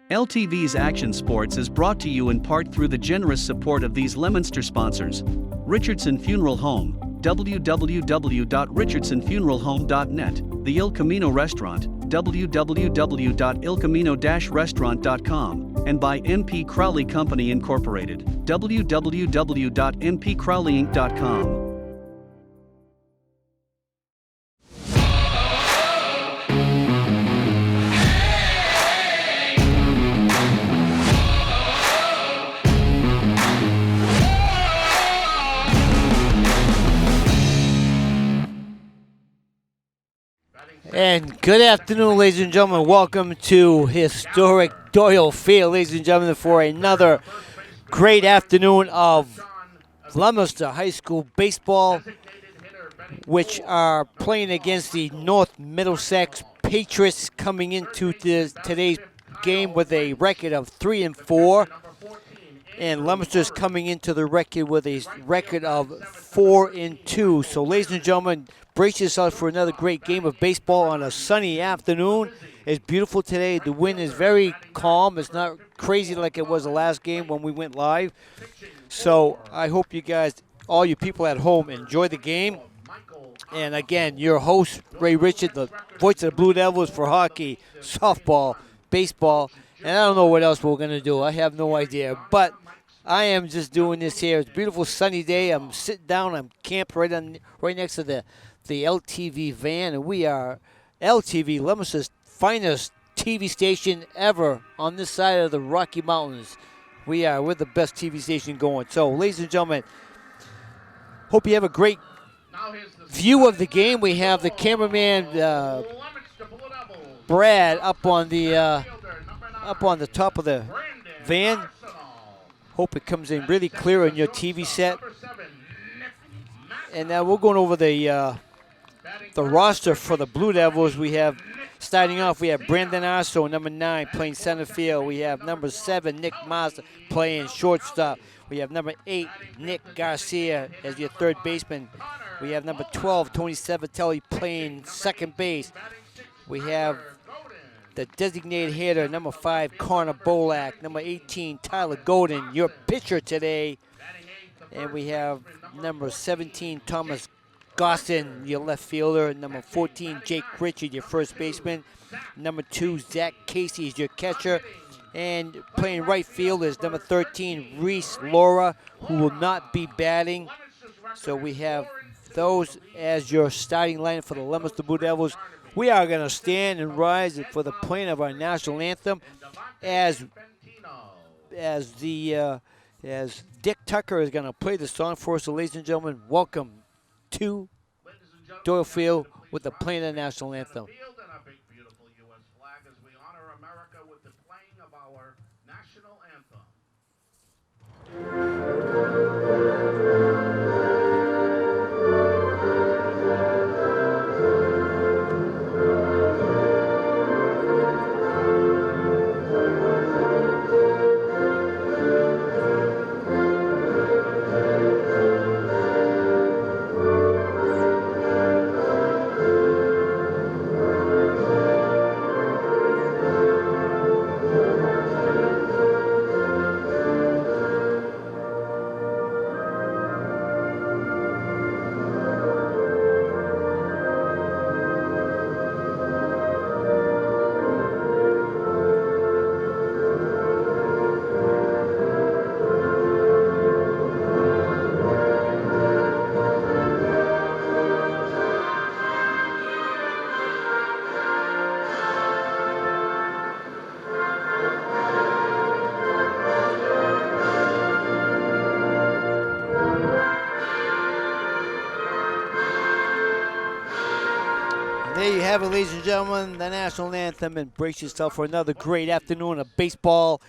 LTV's Action Sports is brought to you in part through the generous support of these Leominster sponsors: Richardson Funeral Home, www.richardsonfuneralhome.net, the Il Camino Restaurant, www.ilcamino-restaurant.com, and by MP Crowley Company Incorporated, www.mpcrowleyinc.com. And good afternoon, ladies and gentlemen. Welcome to historic Doyle Field, ladies and gentlemen, for another great afternoon of Leominster High School baseball, which are playing against the North Middlesex Patriots, coming into today's game with a record of 3-4. And Leominster's coming into the record with a record of 4-2. So, ladies and gentlemen, brace yourselves for another great game of baseball on a sunny afternoon. It's beautiful today. The wind is very calm. It's not crazy like it was the last game when we went live. So I hope you guys, all you people at home, enjoy the game. And again, your host, Ray Richard, the voice of the Blue Devils for hockey, softball, baseball, and I don't know what else we're going to do. I have no idea. But I am just doing this here. It's a beautiful sunny day. I'm sitting down. I'm camped right next to the LTV van, and we are LTV, Leominster's finest TV station ever on this side of the Rocky Mountains. We're the best TV station going. So, ladies and gentlemen, hope you have a great view of the game. We have the cameraman Brad up on the top of the van. Hope it comes in really clear on your TV set. And now we're going over the roster for the Blue Devils. We have, starting off, we have Brandon Arso, number 9, playing center field. We have number 7, Nick Mazda, playing shortstop. We have number 8, Nick Garcia, as your third baseman. We have number 12, Tony Sabatelli, playing second base. We have the designated hitter, number 5, Connor Bolak. Number 18, Tyler Golden, your pitcher today. And we have number 17, Thomas Gosson, your left fielder. Number 14, Jake Richard, your first baseman. Number 2, Zach Casey is your catcher. And playing right field is number 13, Reese Laura, who will not be batting. So we have those as your starting line for the Leominster Blue Devils. We are going to stand and rise for the playing of our national anthem as Dick Tucker is going to play the song for us. So, ladies and gentlemen, welcome to Doyle Field with the playing of the national anthem. There you have it, ladies and gentlemen, the national anthem, and brace yourself for another great afternoon of baseball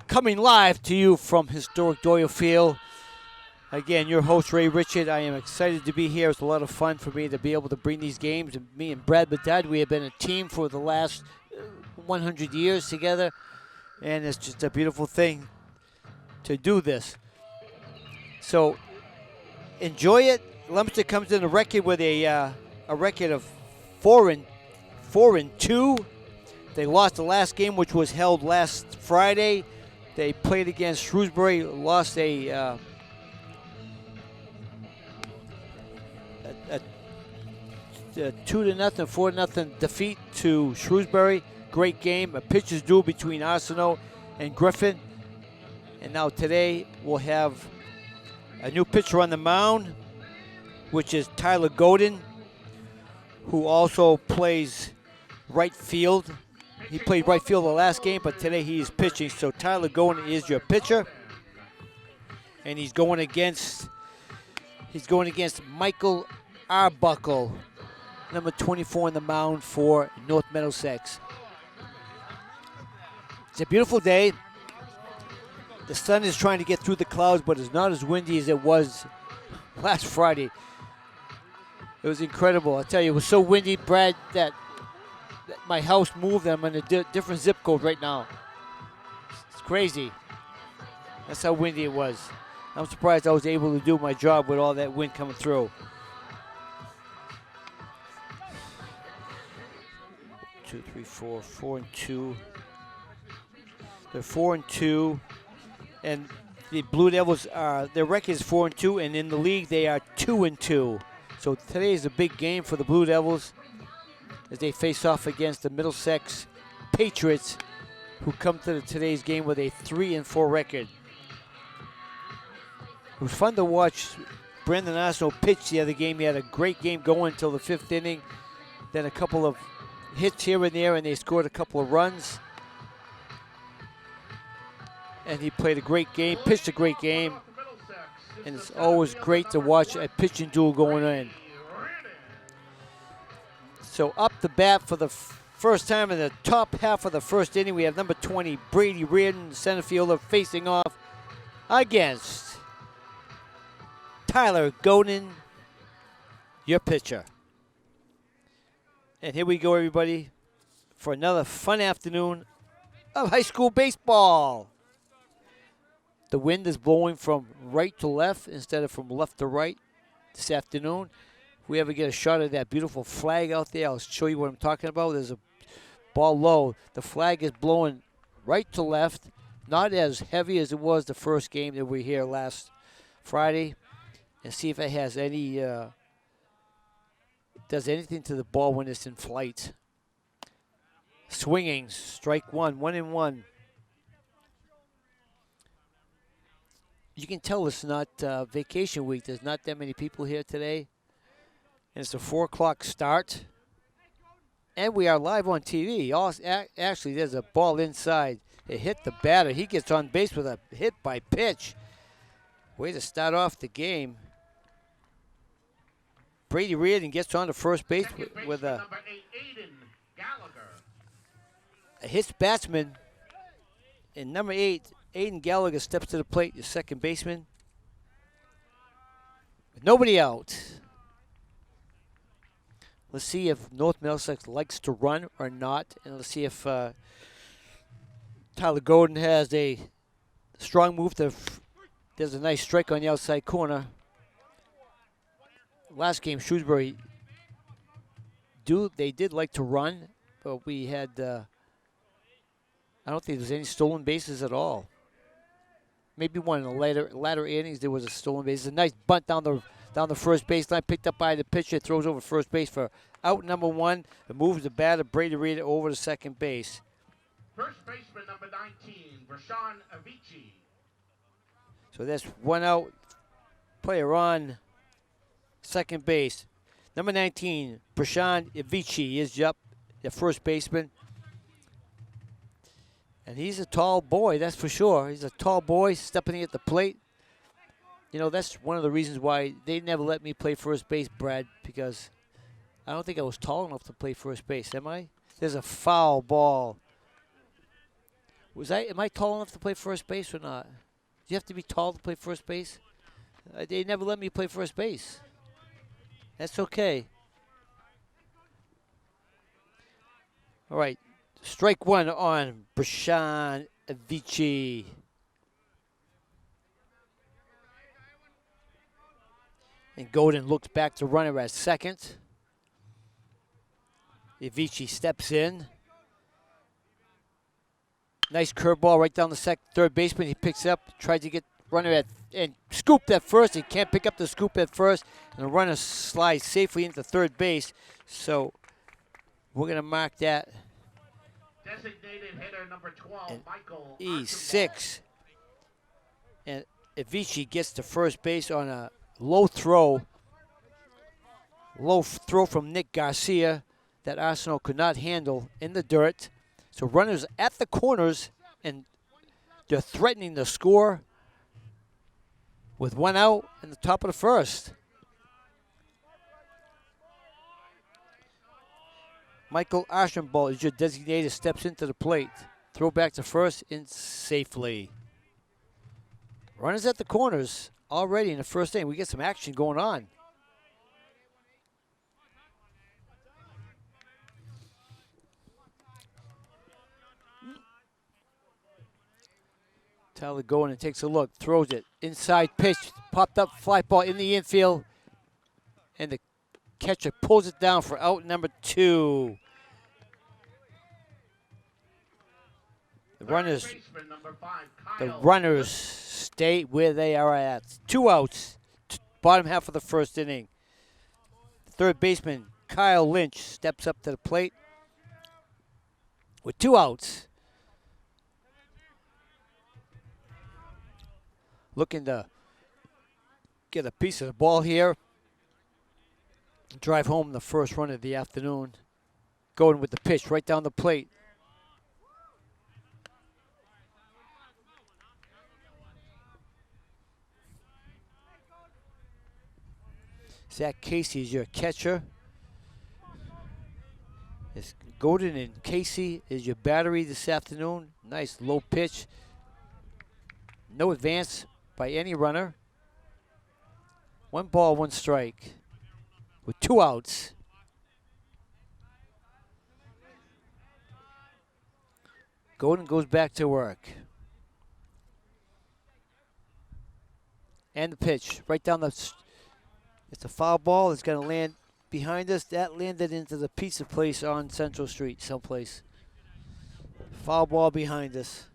coming live to you from historic Doyle Field. Again, your host, Ray Richard. I am excited to be here. It's a lot of fun for me to be able to bring these games. And me and Brad Bedard, we have been a team for the last 100 years together, and it's just a beautiful thing to do this. So enjoy it. Leominster comes in a record with a record of 4-2. They lost the last game, which was held last Friday. They played against Shrewsbury, lost a 2-0, 4-0 defeat to Shrewsbury. Great game, a pitcher's duel between Arsenault and Griffin. And now today we'll have a new pitcher on the mound, which is Tyler Godin, who also plays right field. He played right field the last game, but today he is pitching. So Tyler Godin is your pitcher, and he's going against Michael Arbuckle, number 24 on the mound for North Middlesex. It's a beautiful day. The sun is trying to get through the clouds, but it's not as windy as it was last Friday. It was incredible. I tell you, it was so windy, Brad, that my house moved. I'm in a different zip code right now. It's crazy. That's how windy it was. I'm surprised I was able to do my job with all that wind coming through. 2, 3, 4, 4-2. They're 4-2, and the Blue Devils their record is 4-2, and in the league they are 2-2. So today is a big game for the Blue Devils as they face off against the Middlesex Patriots, who come to today's game with a 3-4 record. It was fun to watch Brandon Arsenault pitch the other game. He had a great game going until the 5th inning. Then a couple of hits here and there, and they scored a couple of runs. And he played a great game, pitched a great game. And it's always great to watch a pitching duel going in. So up the bat for the first time in the top half of the first inning, we have number 20, Brady Reardon, center fielder, facing off against Tyler Godin, your pitcher. And here we go, everybody, for another fun afternoon of high school baseball. The wind is blowing from right to left instead of from left to right this afternoon. If we ever get a shot of that beautiful flag out there, I'll show you what I'm talking about. There's a ball low. The flag is blowing right to left, not as heavy as it was the first game that we were here last Friday. And see if it has any, does anything to the ball when it's in flight. Swinging, strike one, 1-1. You can tell it's not vacation week. There's not that many people here today. And it's a 4 o'clock start. And we are live on TV. Actually, there's a ball inside. It hit the batter. He gets on base with a hit by pitch. Way to start off the game. Brady Reardon gets on to first base with a hits batsman. And number 8, Aiden Gallagher, steps to the plate, the second baseman. With nobody out. Let's see if North Middlesex likes to run or not. And let's see if Tyler Godin has a strong move. There's a nice strike on the outside corner. Last game, Shrewsbury, they did like to run, but we had, I don't think there was any stolen bases at all. Maybe one in the latter innings there was a stolen base. A nice bunt down the first baseline, picked up by the pitcher, throws over first base for out number 1. It moves the batter, Brady Reardon, over to second base. First baseman number 19, Rashawn Avicii. So that's 1 out. Player on second base. Number 19, Prashant Avicii is up, the first baseman. And he's a tall boy, that's for sure. He's a tall boy stepping at the plate. You know, that's one of the reasons why they never let me play first base, Brad, because I don't think I was tall enough to play first base, am I? There's a foul ball. Am I tall enough to play first base or not? Do you have to be tall to play first base? They never let me play first base. That's okay. All right. Strike 1 on Prashant Avicii. And Godin looks back to runner at second. Avicii steps in. Nice curveball right down the third baseman. He picks it up, tried to get runner at and scooped at first. He can't pick up the scoop at first, and the runner slides safely into third base. So we're gonna mark that Designated hitter number 12, an Michael E6. And Avicii gets to first base on a low throw from Nick Garcia that Arsenal could not handle in the dirt. So runners at the corners, and they're threatening to score with one out in the top of the first. Michael Archambault is your designated, steps into the plate. Throw back to first in safely. Runners at the corners already in the first inning. We get some action going on. Tyler going and takes a look, throws it. Inside pitch, popped up fly ball in the infield. And the catcher pulls it down for out number 2. The runners stay where they are at. 2 outs, bottom half of the first inning. Third baseman Kyle Lynch steps up to the plate with 2 outs. Looking to get a piece of the ball here. Drive home the first run of the afternoon. Going with the pitch right down the plate. Zach Casey is your catcher. It's Golden and Casey is your battery this afternoon. Nice low pitch. No advance by any runner. 1 ball, 1 strike with 2 outs. Golden goes back to work. And the pitch right down the. It's a foul ball. It's going to land behind us. That landed into the pizza place on Central Street someplace. Foul ball behind us.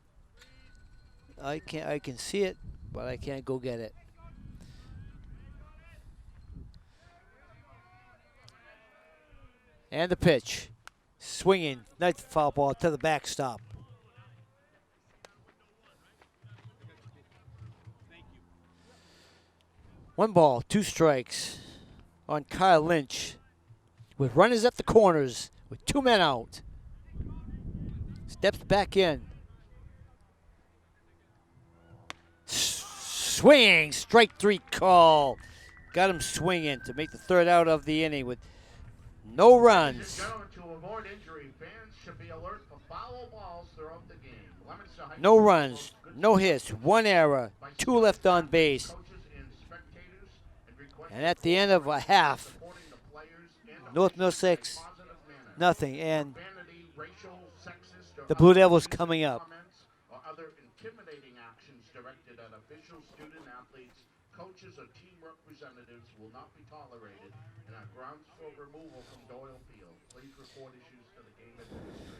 I can see it, but I can't go get it. And the pitch. Swinging. Nice foul ball to the backstop. One ball, 2 strikes on Kyle Lynch with runners at the corners with 2 men out. Steps back in. Swing, strike 3 call. Got him swinging to make the 3rd out of the inning with no runs. To avoid injury, fans should be alert for foul balls throughout the game. No runs, no hits, 1 error, 2 left on base. And at the end of a half, North Middlesex, nothing. And the Blue Devils coming up. Other intimidating actions directed at officials, student athletes, coaches, or team representatives will not be tolerated and are grounds for removal from Doyle Field. Please report issues to the game administrator.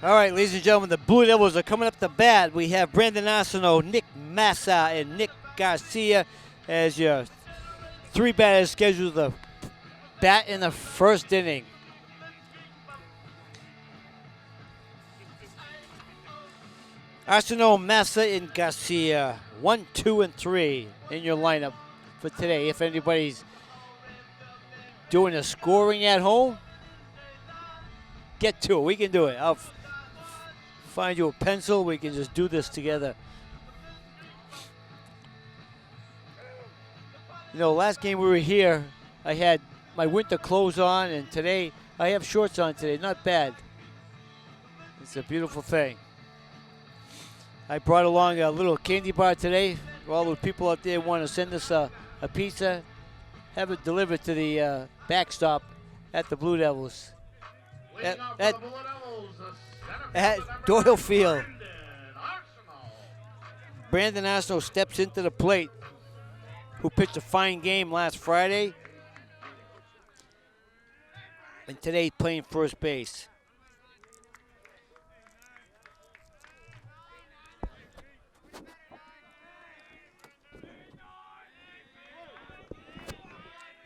All right, ladies and gentlemen, the Blue Devils are coming up to bat. We have Brandon Arsenault, Nick Massa, and Nick Garcia as your 3 batters scheduled to bat in the first inning. Arsenault, Massa, and Garcia, 1, 2, and 3 in your lineup for today. If anybody's doing the scoring at home, get to it. We can do it. I'll find you a pencil. We can just do this together. You know, last game we were here, I had my winter clothes on, and today I have shorts on today. Not bad. It's a beautiful thing. I brought along a little candy bar today for all those people out there who want to send us a pizza. Have it delivered to the backstop at the Blue Devils. At Doyle Field. Brandon Arsenault steps into the plate, who pitched a fine game last Friday. And today playing first base.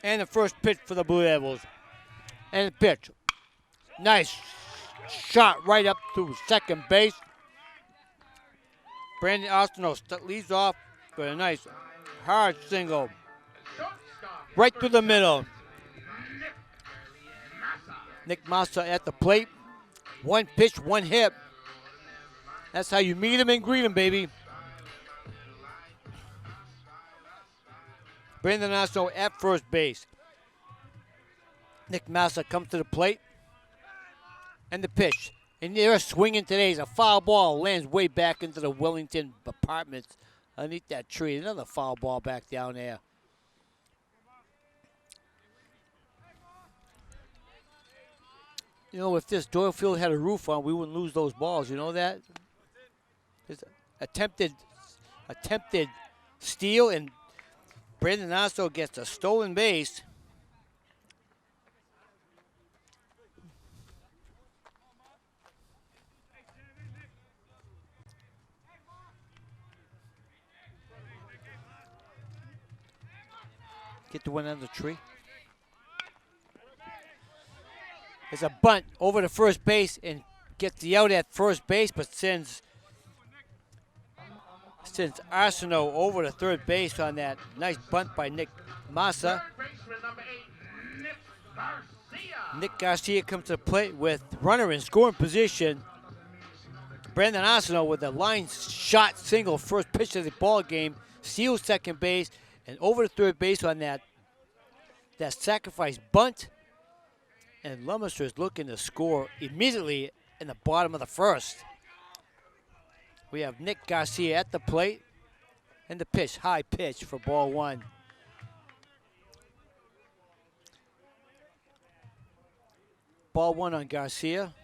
And the first pitch for the Blue Devils. And the pitch. Nice shot right up to second base. Brandon Arsenault leads off with a nice hard single. Right through the middle. Nick Massa at the plate. One pitch, one hit. That's how you meet him and greet him, baby. Brandon Arsenault at first base. Nick Massa comes to the plate. And the pitch. And they're swinging today. It's a foul ball. Lands way back into the Wellington apartments underneath that tree. Another foul ball back down there. You know, if this Doyle Field had a roof on, we wouldn't lose those balls. You know that? There's attempted steal, and Brandon Arsenault gets a stolen base. Get the one under the tree. There's a bunt over to first base and gets the out at first base, but sends Arsenault over to third base on that nice bunt by Nick Massa. Nick Garcia comes to the plate with runner in scoring position. Brandon Arsenault with a line shot single, first pitch of the ball game, steals second base, and over to third base on that sacrifice bunt. And Leominster is looking to score immediately in the bottom of the first. We have Nick Garcia at the plate. And the pitch, high pitch for ball one. Ball one on Garcia.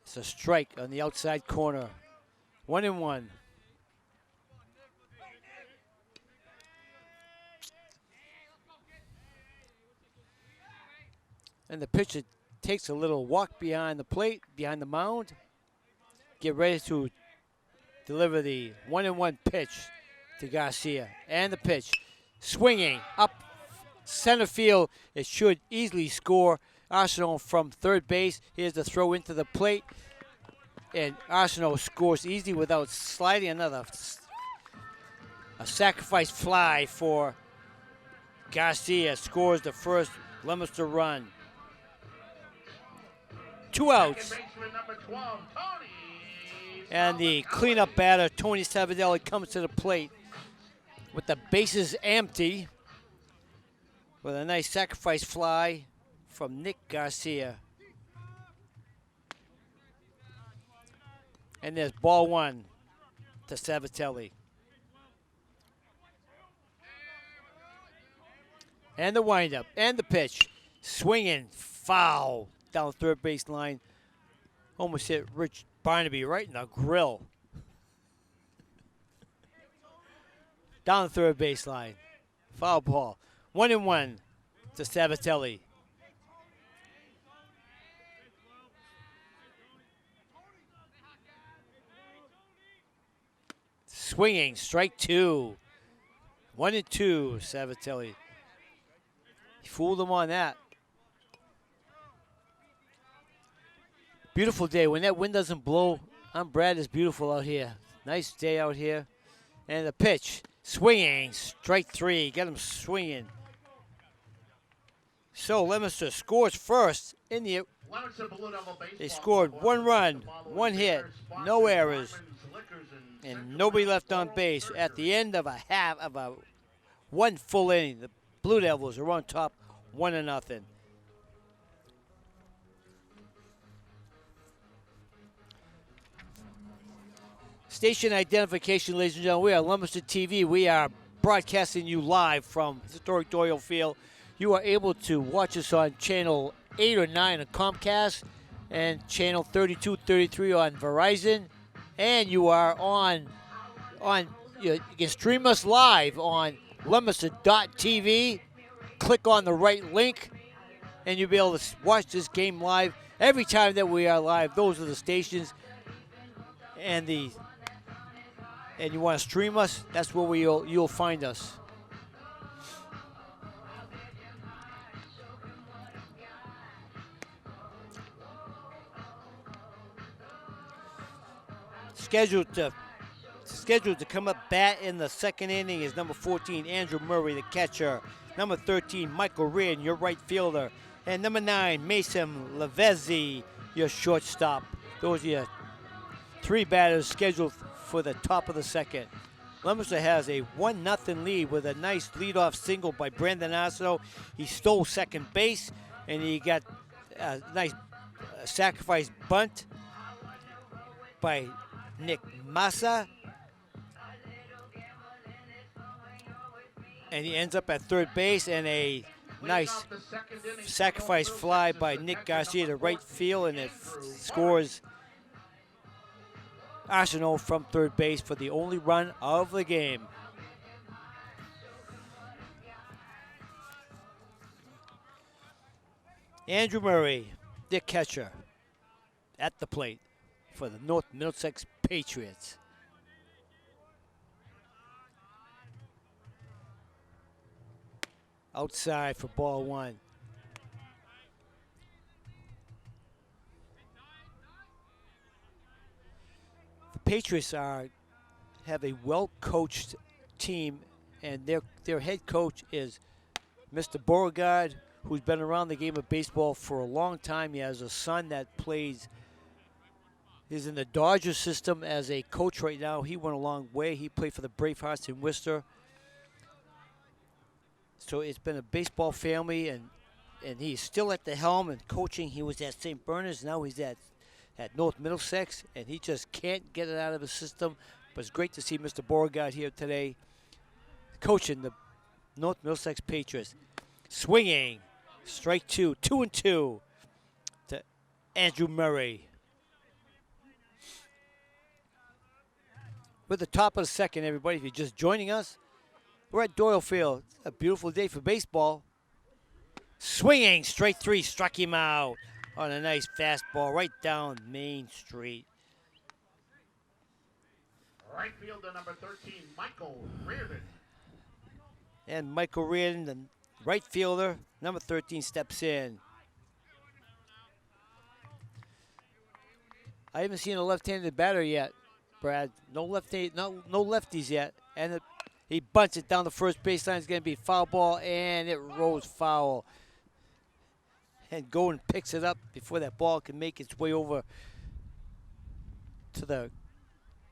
It's a strike on the outside corner. 1-1. And the pitcher takes a little walk behind the plate, behind the mound. Get ready to deliver the 1-1 pitch to Garcia. And the pitch, swinging up center field. It should easily score. Arsenault from third base. Here's the throw into the plate. And Arsenault scores easy without sliding. A sacrifice fly for Garcia. Scores the first Leominster run. 2 outs. And the cleanup batter, Tony Savidelli, comes to the plate with the bases empty with a nice sacrifice fly from Nick Garcia. And there's ball one to Savidelli. And the windup and the pitch. Swinging foul down third base line. Almost hit Rich Barnaby right in the grill. Down third base line. Foul ball. 1-1 to Savidelli. Swinging, strike two. 1-2, Savidelli. He fooled him on that. Beautiful day. When that wind doesn't blow, I'm Brad. It's beautiful out here. Nice day out here. And the pitch, swinging, strike three. Get him swinging. So Leominster scores first in the. They scored 1 run, 1 hit, no errors. And nobody left on base. At the end of one full inning, the Blue Devils are on top 1-0. Station identification, ladies and gentlemen. We are Lumberton TV. We are broadcasting you live from historic Doyle Field. You are able to watch us on channel 8 or 9 on Comcast and channel 32, 33 on Verizon. And you are you can stream us live on Lumberton.tv. Click on the right link, and you'll be able to watch this game live every time that we are live. Those are the stations, and you want to stream us, that's where you'll find us. Scheduled to come up bat in the second inning is number 14, Andrew Murray, the catcher. Number 13, Michael Reardon, your right fielder. And number 9, Mason Lavezzi, your shortstop. Those are your 3 batters scheduled for the top of the second. Leominster has a 1-0 lead with a nice leadoff single by Brandon Arsenault. He stole second base, and he got a nice sacrifice bunt by Nick Massa. And he ends up at third base, and a nice sacrifice fly by Nick Garcia to right field, and it scores Arsenault from third base for the only run of the game. Andrew Murray, the catcher, at the plate for the North Middlesex Patriots. Outside for ball 1. The Patriots have a well-coached team, and their head coach is Mr. Beauregard, who's been around the game of baseball for a long time. He has a son that is in the Dodger system as a coach right now. He went a long way. He played for the Bravehearts in Worcester. So it's been a baseball family, and he's still at the helm and coaching. He was at St. Bernard's. Now he's at North Middlesex, and he just can't get it out of his system. But it's great to see Mr. Beauregard here today coaching the North Middlesex Patriots. Swinging, strike 2, 2-2 to Andrew Murray. We're at the top of the second, everybody. If you're just joining us, we're at Doyle Field. It's a beautiful day for baseball. Swinging, straight 3, struck him out on a nice fastball right down Main Street. Right fielder number 13, Michael Reardon. And Michael Reardon, the right fielder, number 13, steps in. I haven't seen a left-handed batter yet, Brad. No lefties yet. And he bunts it down the first baseline. It's going to be foul ball, and it rolls foul. And Golden picks it up before that ball can make its way over to the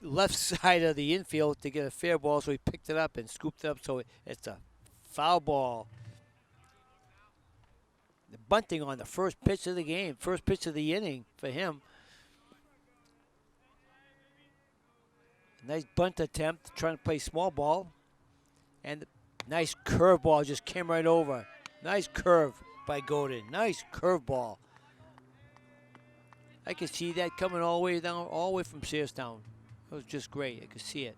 left side of the infield to get a fair ball. So he picked it up and scooped it up. So it's a foul ball. The bunting on the first pitch of the game, first pitch of the inning for him. Nice bunt attempt, trying to play small ball. And nice curveball just came right over. Nice curve by Golden. Nice curveball. I could see that coming all the way down, all the way from Searstown. It was just great. I could see it.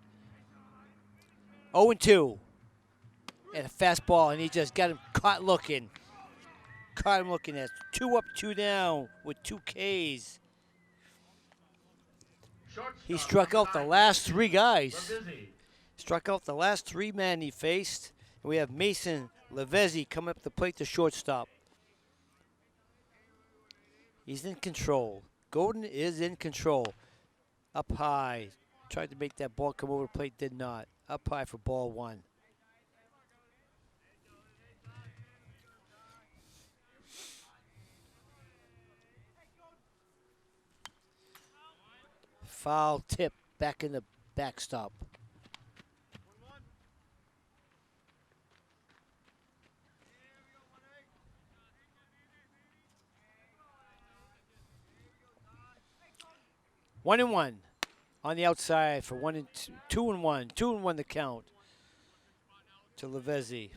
0-2. And a fastball, and he just got him caught looking. Caught him looking at 2 up, 2 down with 2 Ks. He struck out the last 3 guys. Struck out the last 3 men he faced. And we have Mason Lavezzi coming up the plate to shortstop. He's in control. Golden is in control. Up high. Tried to make that ball come over the plate, did not. Up high for ball 1. Foul tip back in the backstop. One and one on the outside for 1 and 2, 2 and 1, 2 and 1 the count to Lavezzi.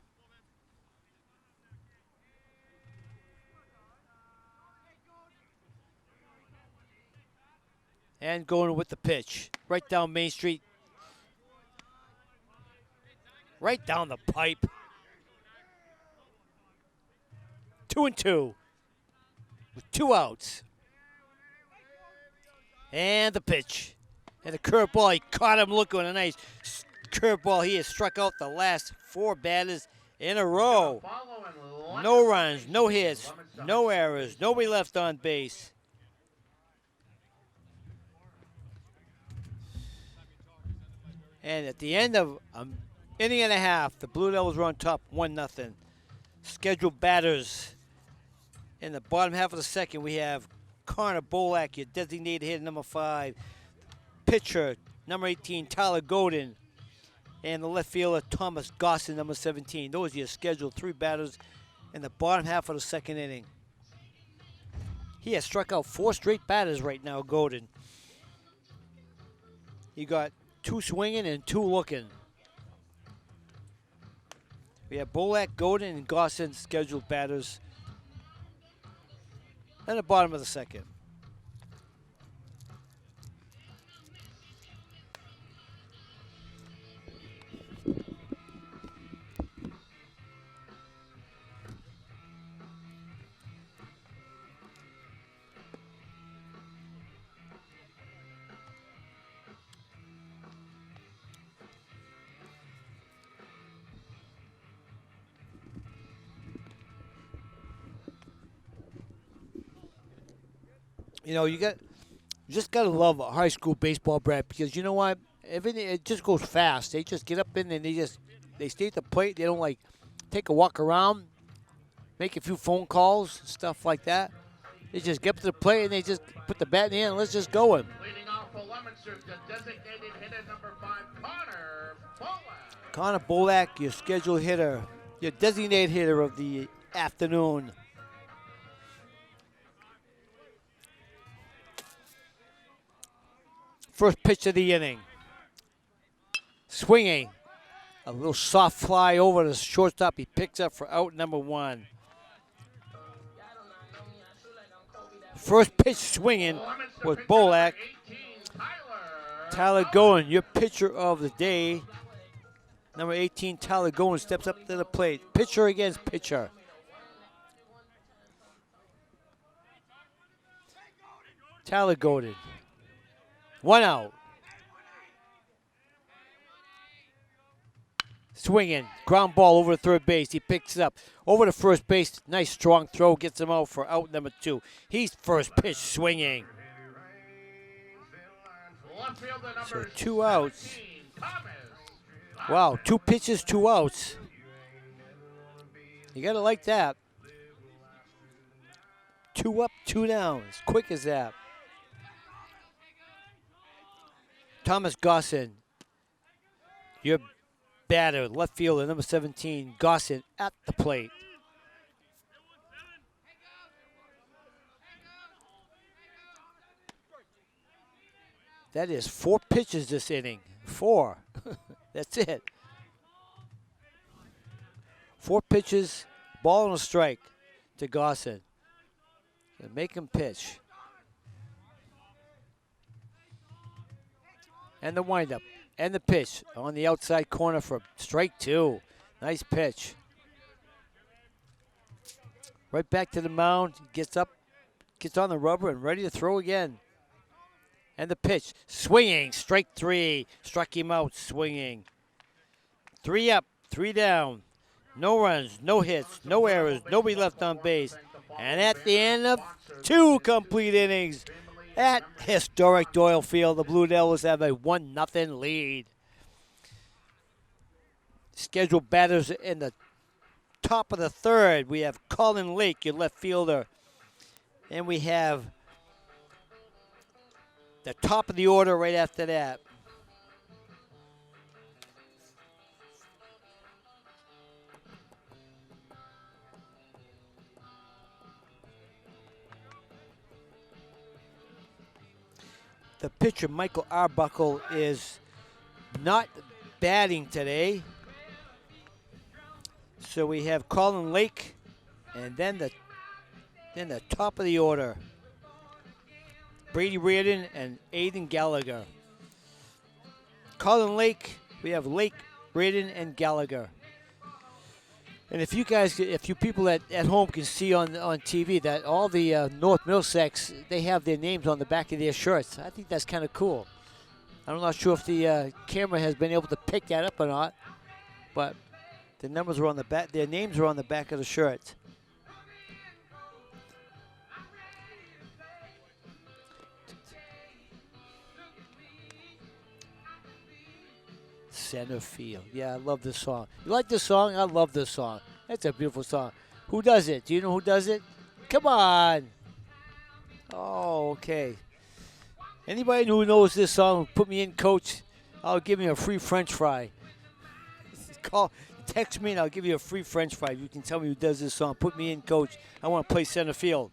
And going with the pitch. Right down Main Street. Right down the pipe. 2 and 2. With 2 outs. And the pitch. And the curveball. He caught him looking a nice curveball. He has struck out the last 4 batters in a row. No runs, no hits, no errors, nobody left on base. And at the end of an inning and a half, the Blue Devils were on top 1-0. Scheduled batters in the bottom half of the second, we have Connor Bolak, your designated hitter, number 5. Pitcher, number 18, Tyler Godin. And the left fielder, Thomas Gosson, number 17. Those are your scheduled 3 batters in the bottom half of the second inning. He has struck out 4 straight batters right now, Godin. He got 2 swinging and 2 looking. We have Bolak, Godin, and Gosson scheduled batters in the bottom of the second. You know, you just gotta love high school baseball, Brad, because you know what? Everything, it just goes fast. They just get up in and they stay at the plate. They don't like take a walk around, make a few phone calls, stuff like that. They just get up to the plate and they just put the bat in the air and let's just go in. Leading off for Leominster, the designated hitter number 5, Connor Bolak. Connor Bolak, your scheduled hitter, your designated hitter of the afternoon. First pitch of the inning. Swinging. A little soft fly over the shortstop. He picks up for out number 1. First pitch swinging was Bolak. Tyler Goen, your pitcher of the day. Number 18, Tyler Goen, steps up to the plate. Pitcher against pitcher. Tyler Goen. 1 out. Swinging. Ground ball over to third base. He picks it up. Over to first base. Nice strong throw. Gets him out for out number 2. He's first pitch swinging. So 2 outs. Wow, 2 pitches, 2 outs. You got to like that. 2 up, 2 down. As quick as that. Thomas Gosson, your batter, left fielder, number 17, Gosson at the plate. That is 4 pitches this inning. 4. That's it. 4 pitches, ball and a strike to Gosson. And make him pitch. And the windup. And the pitch on the outside corner for strike 2. Nice pitch. Right back to the mound. Gets up, gets on the rubber, and ready to throw again. And the pitch. Swinging. Strike 3. Struck him out swinging. 3 up, 3 down. No runs, no hits, no errors, nobody left on base. And at the end of 2 complete innings, at historic Doyle Field, the Blue Devils have a 1-0 lead. Scheduled batters in the top of the third. We have Colin Lake, your left fielder. And we have the top of the order right after that. The pitcher, Michael Arbuckle, is not batting today. So we have Colin Lake, and then the top of the order, Brady Reardon and Aiden Gallagher. Colin Lake, we have Lake, Reardon, and Gallagher. And if you people at home can see on TV that all the North Middlesex, they have their names on the back of their shirts. I think that's kind of cool. I'm not sure if the camera has been able to pick that up or not, but the numbers are on the back. Their names are on the back of the shirt. Center field. Yeah, I love this song. You like this song? I love this song. That's a beautiful song. Who does it? Do you know who does it? Come on. Oh, okay. Anybody who knows this song, put me in, coach. I'll give you a free French fry. Text me and I'll give you a free French fry. You can tell me who does this song. Put me in, coach. I want to play center field.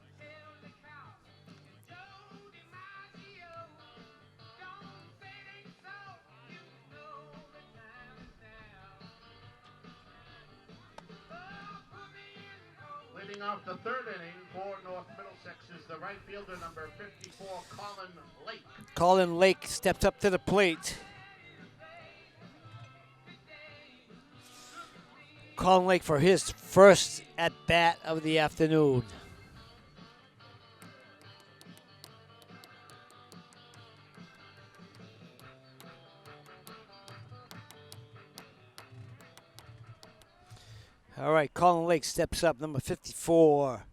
Leading off the third inning for North Middlesex is the right fielder, number 54, Colin Lake. Colin Lake steps up to the plate. Colin Lake for his first at-bat of the afternoon. All right, Colin Lake steps up, number 54.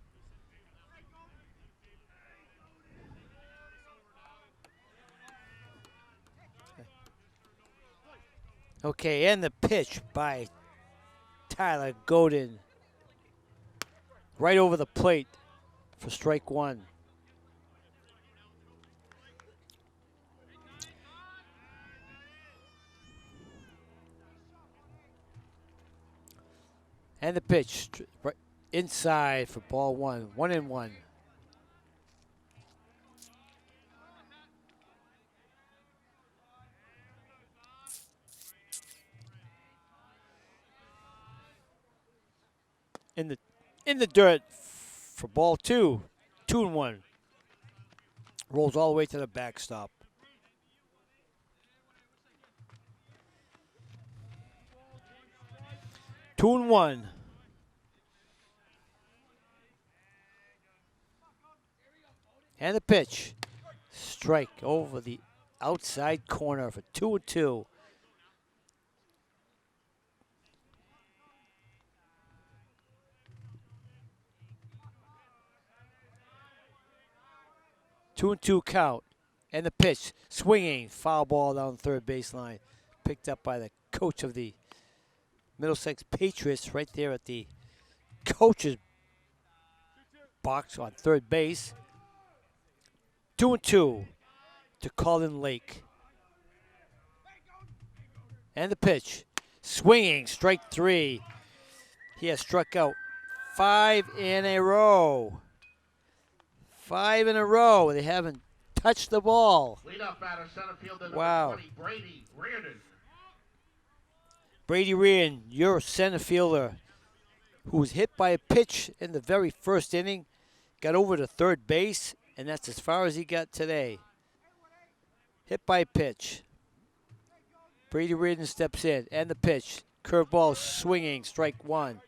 Okay, and the pitch by Tyler Godin. Right over the plate for strike one. And the pitch right inside for ball one. 1-1. In the dirt for ball two. 2-1. Rolls all the way to the backstop. Two and one. And the pitch. Strike over the outside corner for 2-2. Two and two count. And the pitch. Swinging. Foul ball down the third baseline. Picked up by the coach of the Middlesex Patriots right there at the coach's box on third base. 2-2 to Colin Lake. And the pitch. Swinging. Strike three. He has struck out 5 in a row. 5 in a row. They haven't touched the ball. Leadoff batter, center fielder, wow. number 20, Brady Reardon. Brady Reardon, your center fielder, who was hit by a pitch in the very first inning, got over to third base, and that's as far as he got today. Hit by a pitch. Brady Reardon steps in, and the pitch. Curveball swinging, strike one.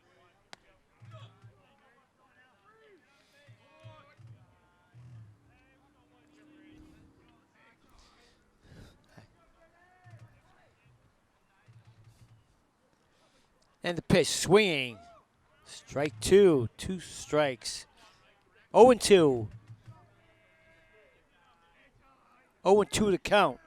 And the pitch, swinging. Strike two, 2 strikes. 0-2. 0-2 to count.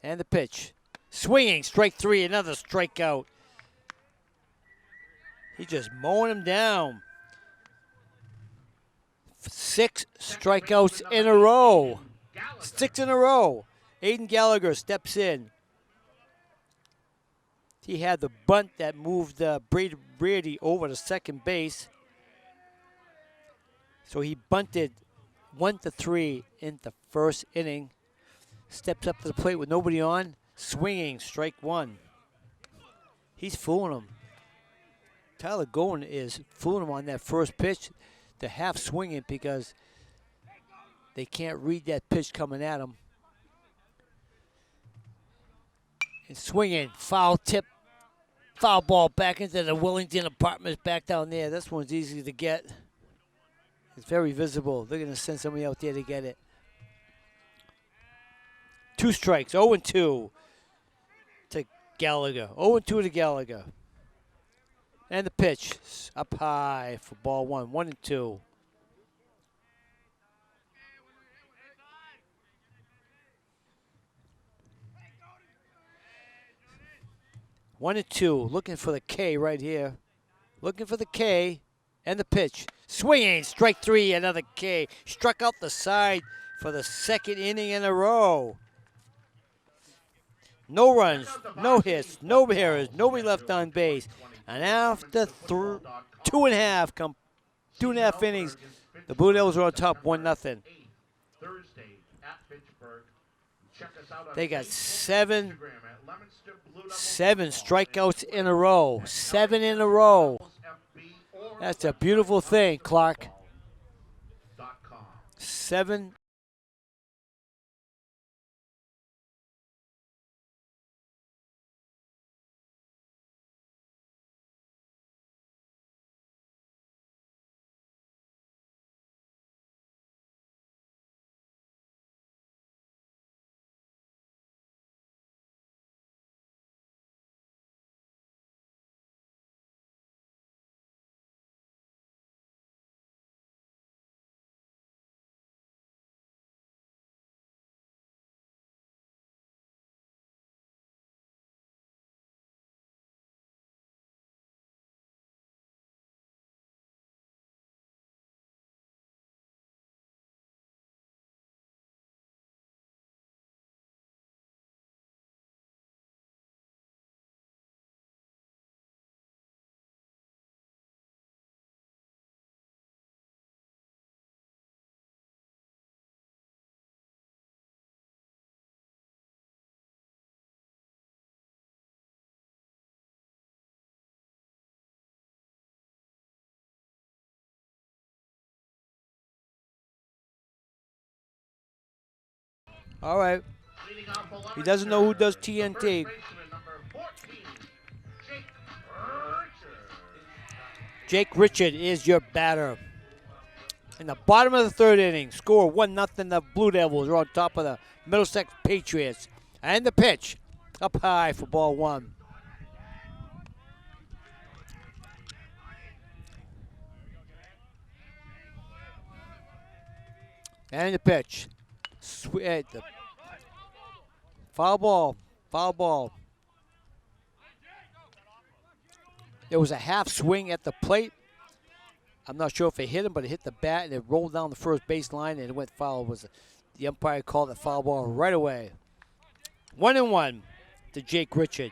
And the pitch, swinging. Strike three, another strikeout. He's just mowing him down. 6 strikeouts in a row. 6 in a row. Aiden Gallagher steps in. He had the bunt that moved Brady over to second base. So he bunted 1-3 in the first inning. Steps up to the plate with nobody on. Swinging, strike one. He's fooling him. Tyler Gowen is fooling him on that first pitch to half swing it because they can't read that pitch coming at him. And swinging, foul tip, foul ball back into the Wellington Apartments back down there. This one's easy to get. It's very visible. They're going to send somebody out there to get it. 2 strikes, 0-2 to Gallagher. 0-2 to Gallagher. And the pitch up high for ball 1, 1-2. One and two, looking for the K right here. Looking for the K and the pitch. Swinging, strike 3, another K. Struck out the side for the second inning in a row. No runs, no hits, no errors, nobody left on base. And after 2.5 innings, the Blue Devils are on top 1-0. They got seven strikeouts in a row. 7 in a row. That's a beautiful thing, Clark. 7. All right. He doesn't know who does TNT. Jake Richard is your batter. In the bottom of the third inning, score 1-0. The Blue Devils are on top of the Middlesex Patriots. And the pitch up high for ball 1. And the pitch. Foul ball. There was a half swing at the plate. I'm not sure if it hit him, but it hit the bat and it rolled down the first baseline and it went foul. The umpire called the foul ball right away. 1-1 to Jake Richard.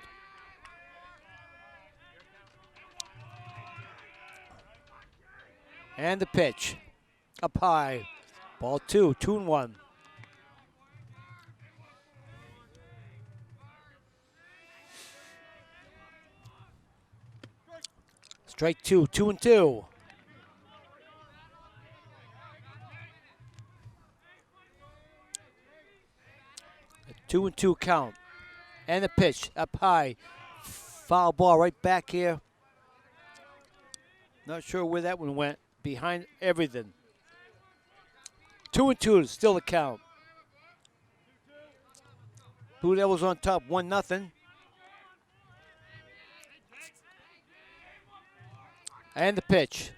And the pitch up high. Ball 2, 2-1. Strike 2, 2-2. A 2-2 count. And the pitch up high. Foul ball right back here. Not sure where that one went. Behind everything. 2-2, still the count. Blue Devils on top, 1-0. And the pitch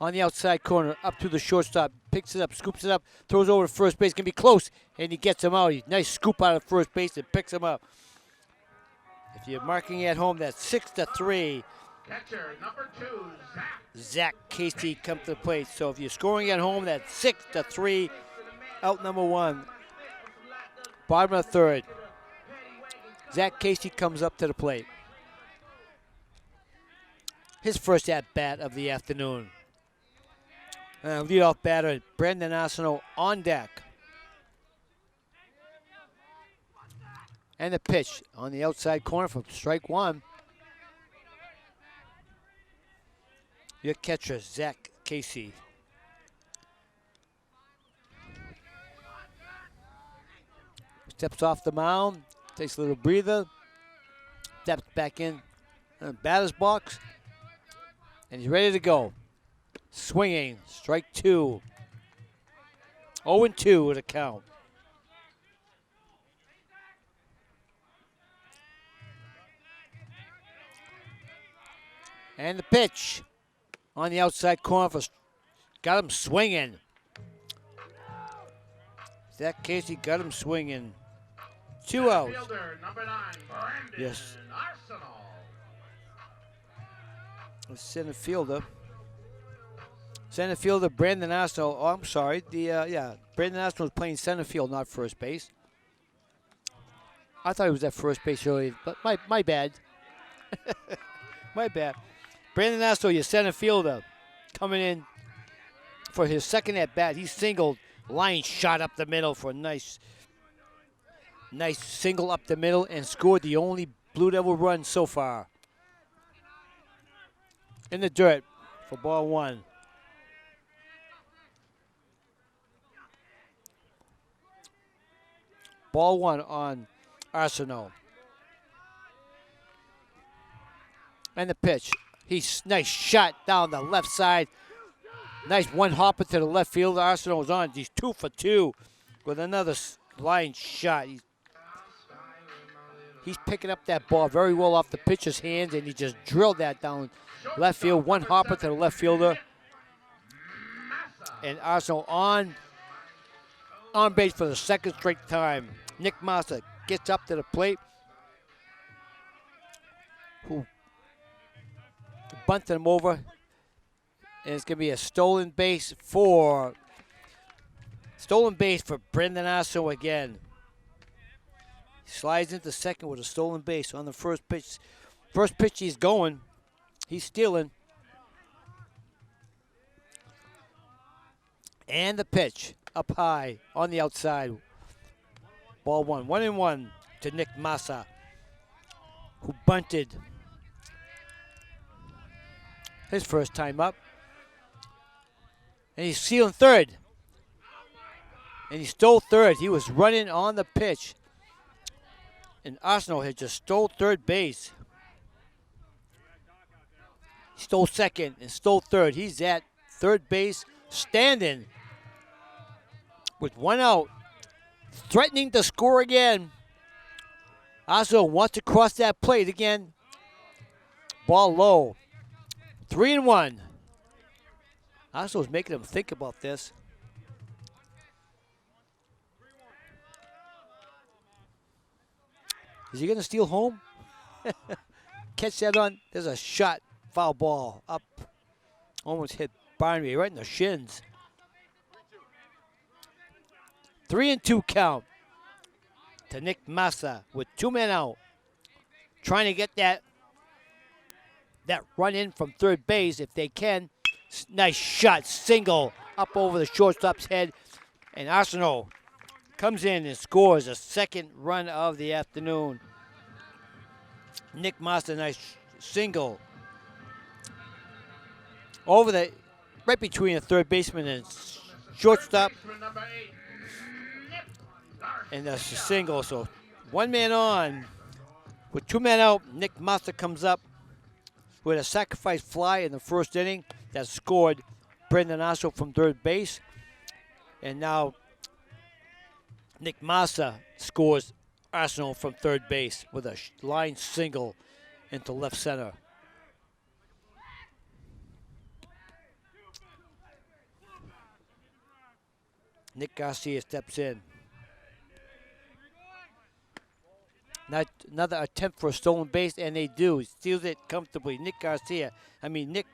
on the outside corner, up to the shortstop. Picks it up, scoops it up, throws over to first base. Can be close, and he gets him out. Nice scoop out of first base and picks him up. If you're marking at home, that's 6-3. Catcher number 2, Zach Casey comes to the plate. So if you're scoring at home, that's 6-3. Out number 1. Bottom of the third. Zach Casey comes up to the plate. His first at-bat of the afternoon. Leadoff batter, Brandon Arsenault on deck. And the pitch on the outside corner for strike one. Your catcher, Zach Casey. Steps off the mound, takes a little breather, steps back in the batter's box, and he's ready to go. Swinging, strike two. 0-2 with a count. And the pitch on the outside corner for, got him swinging. Zach Casey got him swinging. 2 outs. Fielder, number 9, Brandon Yes. Arsenault. The center fielder. Center fielder Brandon Arsenault. Oh, I'm sorry. Brandon Arsenault was playing center field, not first base. I thought he was at first base earlier, but my bad. My bad. Brandon Arsenault, your center fielder, coming in for his second at bat. He singled, line shot up the middle for a nice single up the middle and scored the only Blue Devil run so far. In the dirt for ball one. Ball one on Arsenault. And the pitch. He's nice shot down the left side. Nice one hopper to the left field. Arsenault is on. He's 2 for 2 with another line shot. He's picking up that ball very well off the pitcher's hands, and he just drilled that down left field. One hopper to the left fielder. And Arsenault on base for the second straight time. Nick Massa gets up to the plate. Who bunted him over. And it's going to be a stolen base for Brendan Arsenault again. He slides into second with a stolen base on the first pitch. First pitch he's going. He's stealing. And the pitch up high on the outside. Ball one. 1-1 to Nick Massa, who bunted his first time up. And he's stealing third. And he stole third. He was running on the pitch. And Arsenault had just stole third base. He stole second and stole third. He's at third base, standing with 1 out, threatening to score again. Arsenault wants to cross that plate again. Ball low. 3-1. Arsenault's making him think about this. Is he going to steal home? Catch that on. There's a shot. Foul ball up. Almost hit Barnaby right in the shins. 3-2 count to Nick Massa with 2 men out. Trying to get that run in from third base if they can. Nice shot. Single up over the shortstop's head. And Arsenault comes in and scores a second run of the afternoon. Nick Massa, nice single. Over the, right between the third baseman and shortstop. And that's a single, so 1 man on. With 2 men out, Nick Massa comes up with a sacrifice fly in the first inning that scored Brendan Arsenault from third base. And now Nick Massa scores Arsenault from third base with a line single into left center. Nick Garcia steps in. Not another attempt for a stolen base, and they do. He steals it comfortably. Nick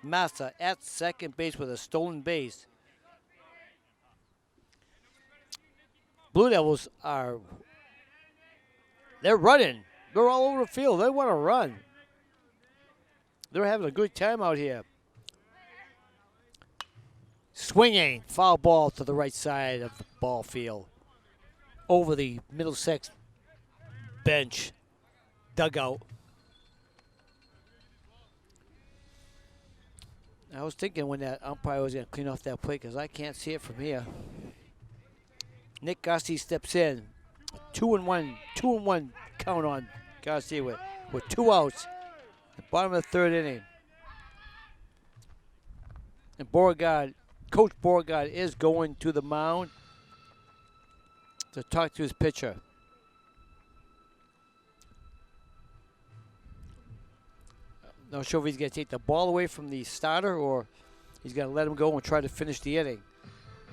Massa at second base with a stolen base. Blue Devils they're running. They're all over the field. They want to run. They're having a good time out here. Swinging. Foul ball to the right side of the ball field. Over the Middlesex bench. Dugout. I was thinking when that umpire was going to clean off that plate because I can't see it from here. Nick Garcia steps in. 2-1 count on Garcia with 2 outs. The bottom of the 3rd inning. And Coach Beauregard is going to the mound to talk to his pitcher. Not sure if he's going to take the ball away from the starter or he's going to let him go and try to finish the inning.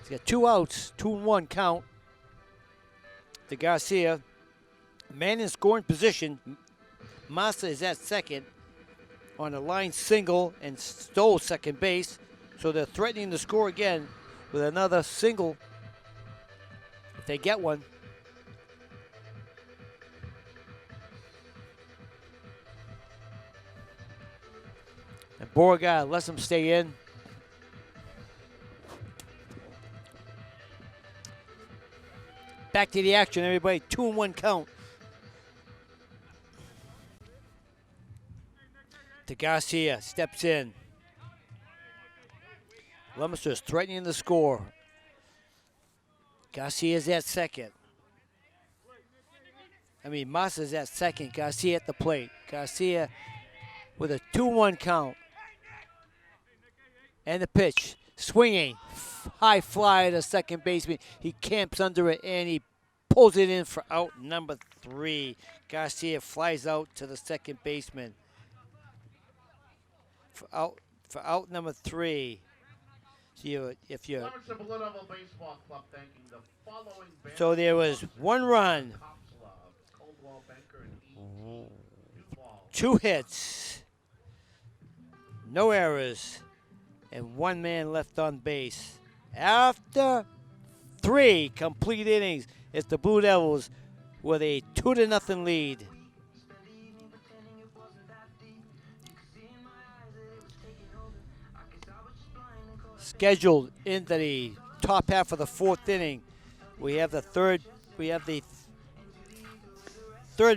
He's got 2 outs, 2-1 count to Garcia. Man in scoring position. Massa is at second on a line single and stole second base. So they're threatening to score again with another single if they get one. And Beauregard lets him stay in. Back to the action, everybody. 2-1 count. To Garcia, steps in. Leominster is threatening the score. Garcia's at second. Massa's at second. Garcia at the plate. Garcia with a 2-1 count. And the pitch. Swinging. High fly to second baseman. He camps under it and he pulls it in for out number 3. Garcia flies out to the second baseman. For out number 3. So there was 1 run, 2 hits, no errors, and 1 man left on base. After 3 complete innings, it's the Blue Devils with a 2-0 lead. Scheduled into the top half of the 4th inning, we have the third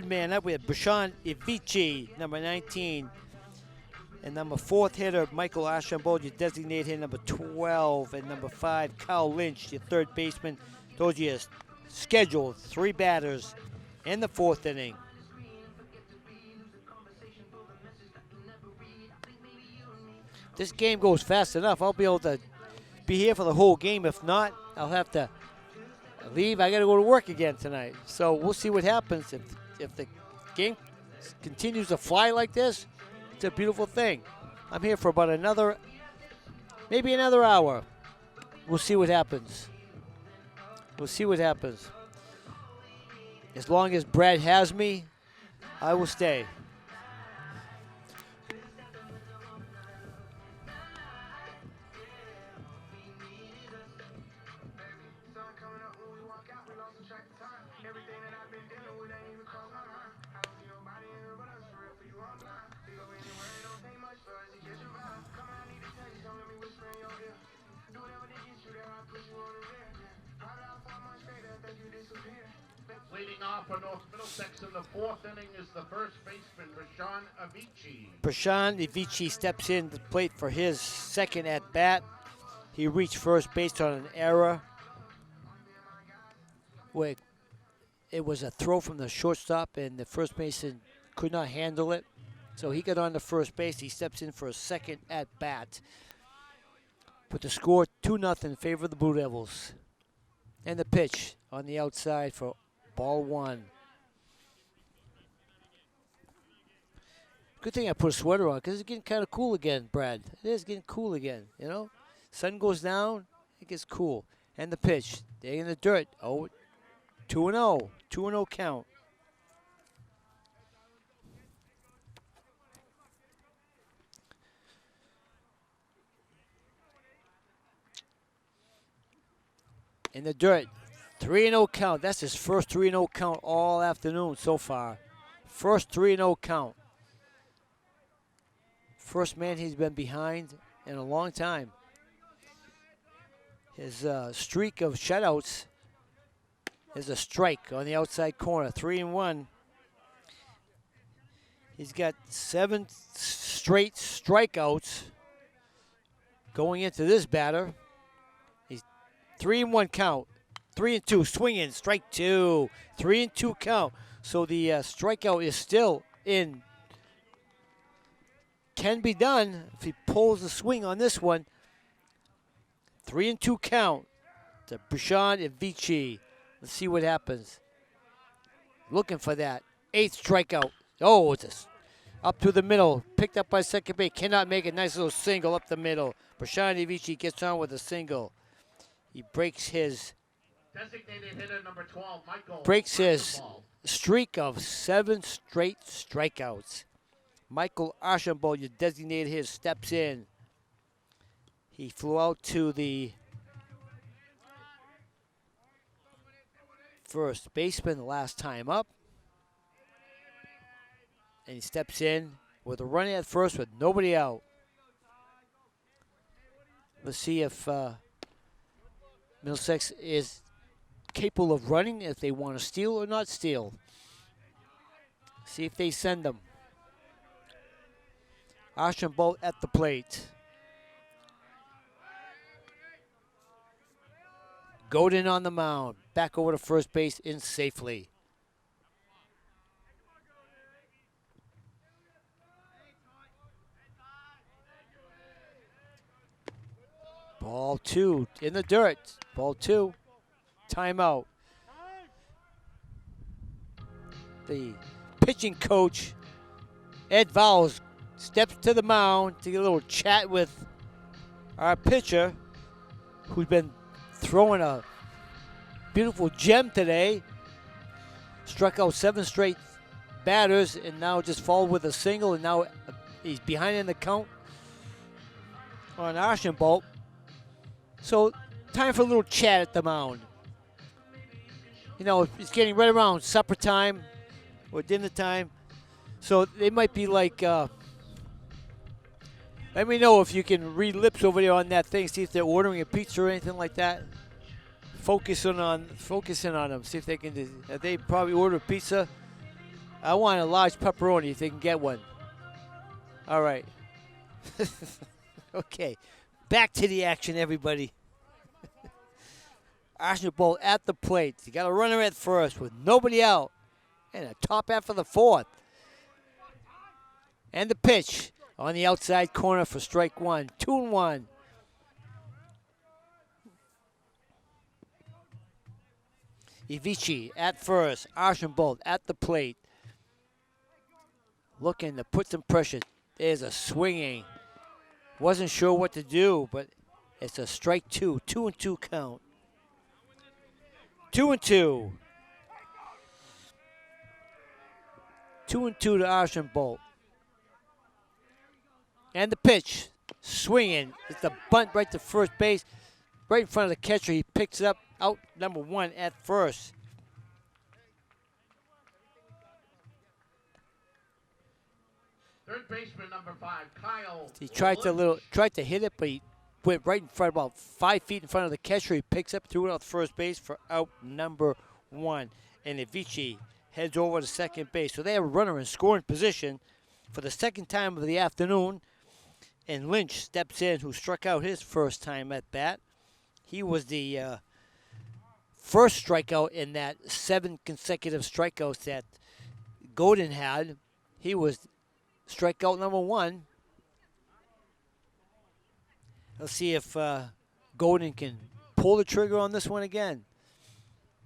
man up. We have Bashan Ivici, number 19, and number 4th hitter Michael Ashambo, your designated hitter number 12, and number 5 Kyle Lynch, your 3rd baseman. Those are your scheduled 3 batters in the 4th inning. This game goes fast enough. I'll be able to be here for the whole game. If not, I'll have to leave. I got to go to work again tonight. So we'll see what happens. If the game continues to fly like this, it's a beautiful thing. I'm here for about maybe another hour. We'll see what happens. We'll see what happens. As long as Brad has me, I will stay. Leading off for North Middlesex in the 4th inning is the first baseman, Bashan Ivici. Bashan Ivici steps in to plate for his 2nd at-bat. He reached first base on an error. Where it was a throw from the shortstop, and the first baseman could not handle it. So he got on to first base. He steps in for a 2nd at-bat. Put the score 2-0 in favor of the Blue Devils. And the pitch on the outside for ball 1. Good thing I put a sweater on because it's getting kind of cool again, Brad. It is getting cool again, you know. Sun goes down, it gets cool. And the pitch, they're in the dirt. 2-0. 2-0 count. In the dirt. 3-0 count. That's his first 3-0 count all afternoon so far. First 3-0 count. First man he's been behind in a long time. His streak of shutouts is a strike on the outside corner, 3-1. He's got 7 straight strikeouts going into this batter. He's 3-1 count, 3-2, swinging, strike 2, 3-2 count. So the strikeout is still in. Can be done if he pulls the swing on this one. 3-2 count to Brashan Ivici. Let's see what happens. Looking for that 8th strikeout. Oh, it's up to the middle. Picked up by second base. Cannot make a nice little single up the middle. Brashan Ivici gets on with a single. He breaks his Designated hitter number 12, Michael. streak of 7 straight strikeouts. Michael Archambault, your designated hitter, steps in. He flew out to the first baseman the last time up. And he steps in with a run at first with nobody out. Let's see if Middlesex is capable of running, if they want to steal or not steal. See if they send them. Archambault at the plate. Godin on the mound. Back over to first base in safely. Ball 2 in the dirt. Ball 2. Timeout. The pitching coach, Ed Vowles, steps to the mound to get a little chat with our pitcher, who's been throwing a beautiful gem today. Struck out 7 straight batters and now just followed with a single, and now he's behind in the count on Archambault. So time for a little chat at the mound. You know, it's getting right around supper time or dinner time. So they might be like, let me know if you can read lips over there on that thing, see if they're ordering a pizza or anything like that. Focusing on them, see if they can, if they probably order a pizza. I want a large pepperoni if they can get one. All right. Okay. Back to the action, everybody. Archambault at the plate. You got a runner at first with nobody out. And a top half of the 4th. And the pitch on the outside corner for strike 1. 2-1. Ivici at first. Archambault at the plate. Looking to put some pressure. There's a swinging. Wasn't sure what to do, but it's a strike 2. 2-2 count. 2-2. 2-2 to Archambault. And the pitch. Swinging. It's a bunt right to first base. Right in front of the catcher. He picks it up. Out number 1 at first. Third baseman number 5, Kyle. He tried to hit it, but he went right in front, about 5 feet in front of the catcher. He picks up, threw it out first base for out number 1. And Ivici heads over to second base. So they have a runner in scoring position for the second time of the afternoon. And Lynch steps in, who struck out his first time at bat. He was the first strikeout in that 7 consecutive strikeouts that Godin had. He was strikeout number 1. Let's see if Godin can pull the trigger on this one again.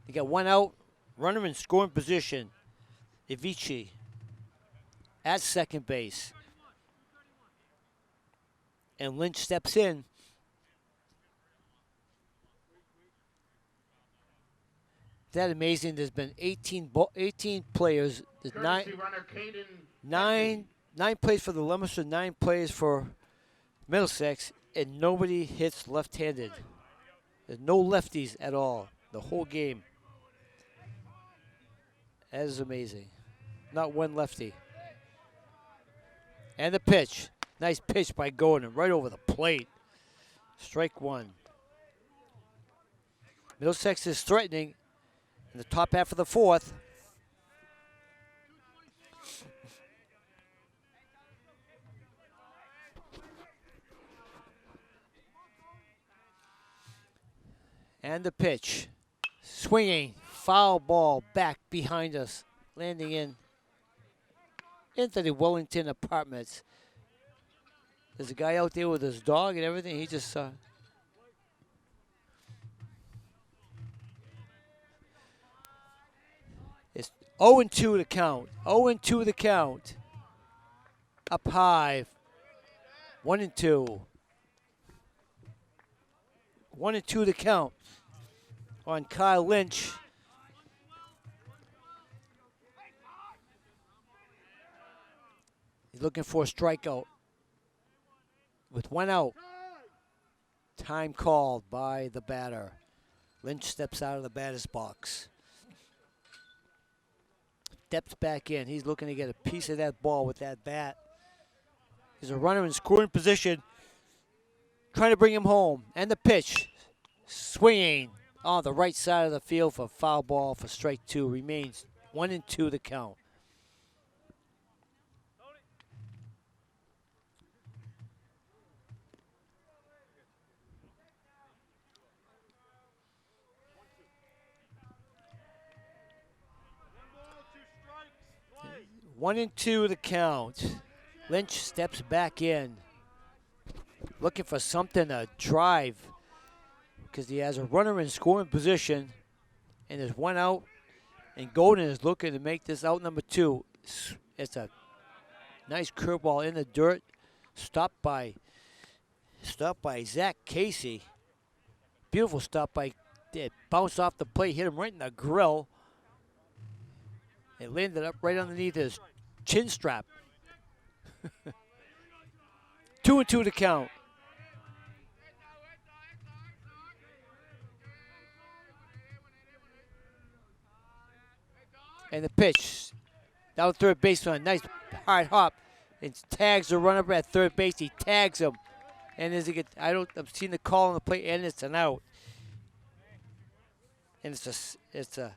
They got 1 out, runner in scoring position. Ivici at second base. And Lynch steps in. That amazing. There's been 18 players. There's nine plays for the Leominster, 9 plays for Middlesex, and nobody hits left-handed. There's no lefties at all the whole game. That is amazing. Not one lefty. And the pitch. Nice pitch by Godin right over the plate. Strike 1. Middlesex is threatening in the top half of the fourth. And the pitch. Swinging. Foul ball back behind us. Landing into the Wellington Apartments. There's a guy out there with his dog and everything. He just it's 0-2 the count. 0-2 the count. Up high. 1-2. 1-2 the count on Kyle Lynch. He's looking for a strikeout. With 1 out. Time called by the batter. Lynch steps out of the batter's box. Steps back in. He's looking to get a piece of that ball with that bat. There's a runner in scoring position. Trying to bring him home. And the pitch. Swinging on the right side of the field for foul ball for strike 2. Remains 1-2 the count. One and two the count. Lynch steps back in. Looking for something to drive. Because he has a runner in scoring position. And there's 1 out. And Golden is looking to make this out number 2. It's a nice curveball in the dirt. Stopped by Zach Casey. Beautiful stop by. It bounced off the plate, hit him right in the grill. It landed up right underneath his chin strap. 2-2 to count. And the pitch. Down third base on a nice hard hop. And tags the runner at third base. He tags him. And as he gets, I've seen the call on the plate, and it's an out. And it's a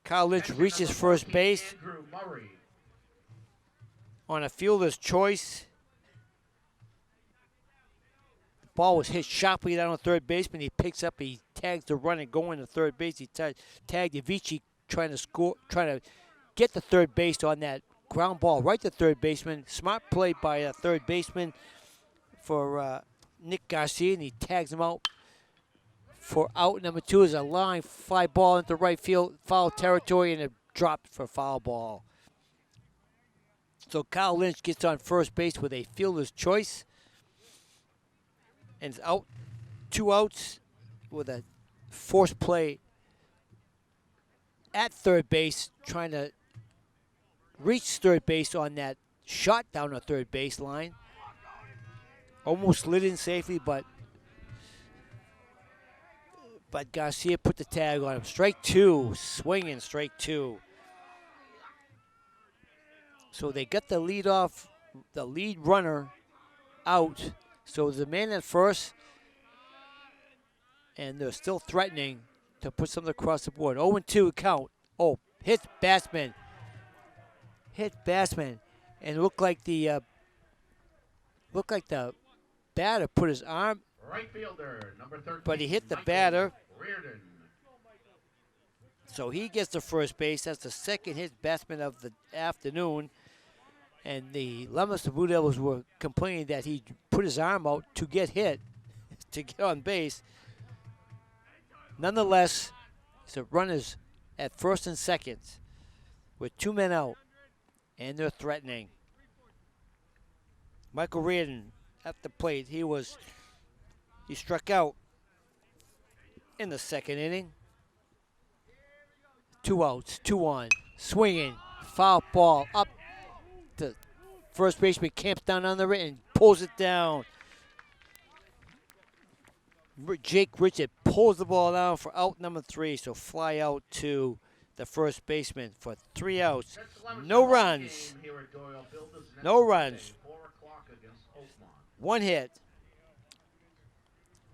Kyle Lynch reaches first base on a fielder's choice. The ball was hit sharply down on third baseman. He picks up, he tags the runner going to third base. He tagged Avicii trying to get the third base on that ground ball right to third baseman. Smart play by a third baseman for Nick Garcia, and he tags him out. For out number 2 is a line fly ball into right field, foul territory, and it dropped for foul ball. So Kyle Lynch gets on first base with a fielder's choice. And it's out, 2 outs with a forced play at third base, trying to reach third base on that shot down the third base line. Almost slid in safely, but Garcia put the tag on him. Strike 2, swinging strike 2. So they got the lead runner out. So there's a man at first, and they're still threatening to put something across the board. 0-2 count. Oh, hits Bassman. And looked like the batter put his arm. Right fielder, number 13, but he hit the Michael batter. Reardon. So he gets to first base. That's the second hit batsman of the afternoon. And the Leominster Blue Devils were complaining that he put his arm out to get hit, to get on base. Nonetheless, the runners at first and second with 2 men out, and they're threatening. Michael Reardon at the plate. He struck out in the second inning. 2 outs, 2 on. Swinging, foul ball up to first baseman, camps down under it and pulls it down. Jake Richard pulls the ball down for out number 3, so fly out to the first baseman for 3 outs. No runs. No runs. 1 hit.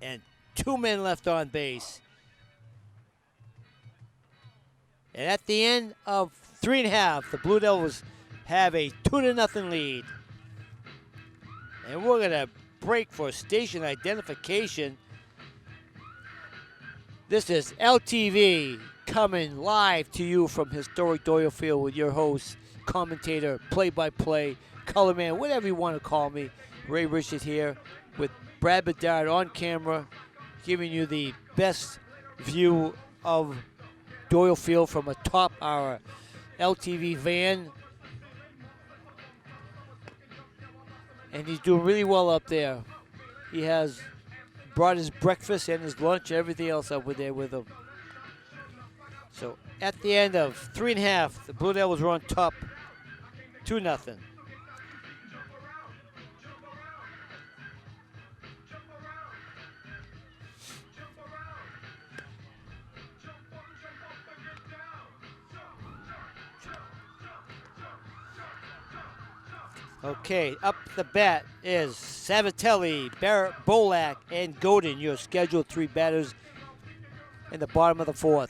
And 2 men left on base. And at the end of 3.5, the Blue Devils have a 2-0 lead. And we're going to break for station identification. This is LTV coming live to you from historic Doyle Field with your host, commentator, play-by-play, color man, whatever you want to call me. Ray Richard here with Brad Bedard on camera, giving you the best view of Doyle Field from atop our LTV van. And he's doing really well up there. He has brought his breakfast and his lunch, everything else over there with him. So at the end of 3.5, the Blue Devils were on top, 2-0. Okay, up the bat is Savatelli, Barrett, Bolak, and Godin, your scheduled 3 batters in the bottom of the 4th.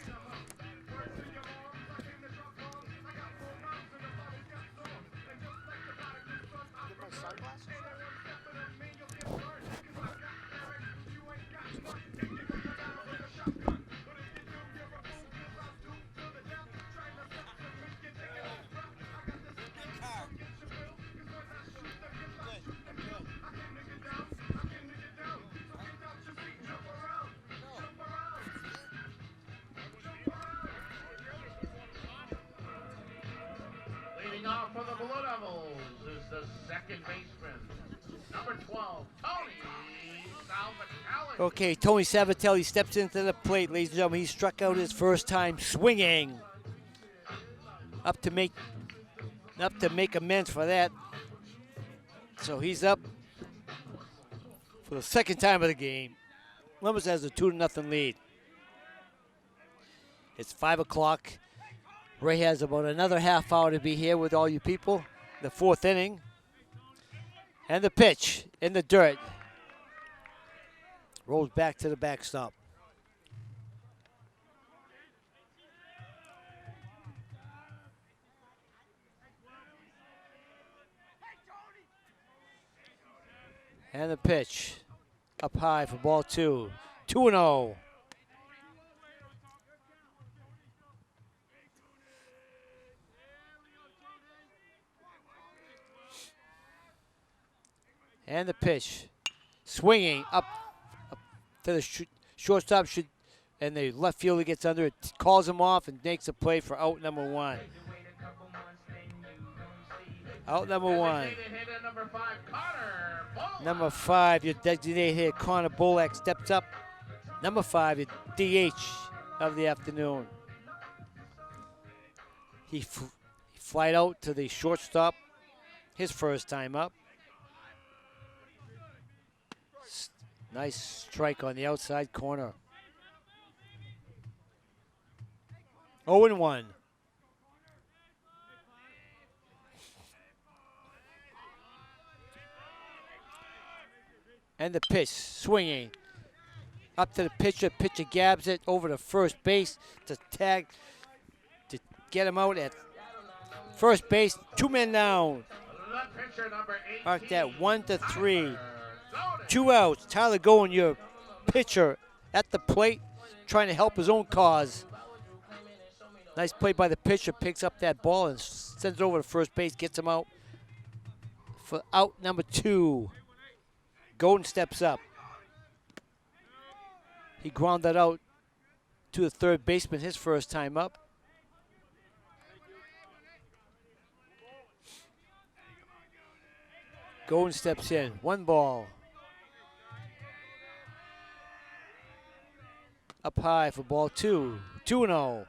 Leading off for the Blue Devils is the second baseman, number 12, Tony Salvatelli. Okay, Tony Savatelli steps into the plate, ladies and gentlemen. He struck out his first time swinging. Up to make amends for that. So he's up for the second time of the game. Columbus has a 2-0 lead. It's 5 o'clock. Ray has about another half hour to be here with all you people. The 4th inning. And the pitch in the dirt. Rolls back to the backstop. And the pitch up high for ball 2. 2-0. And the pitch, swinging up to the shortstop, and the left fielder gets under it, calls him off, and makes a play for out number 1. Out number 1. Number 5, your designated hitter, Connor Bolak, steps up. Number 5, your DH of the afternoon. He flied out to the shortstop, his first time up. Nice strike on the outside corner. 0-1. And the pitch, swinging. Up to the pitcher. Pitcher gabs it over to first base to tag, to get him out at first base. 2 men down. Mark that 1-3. 2 outs. Tyler Goen, your pitcher, at the plate, trying to help his own cause. Nice play by the pitcher. Picks up that ball and sends it over to first base. Gets him out for out number 2. Goen steps up. He grounded out to the third baseman his first time up. Goen steps in. 1 ball. Up high for ball 2. 2-0.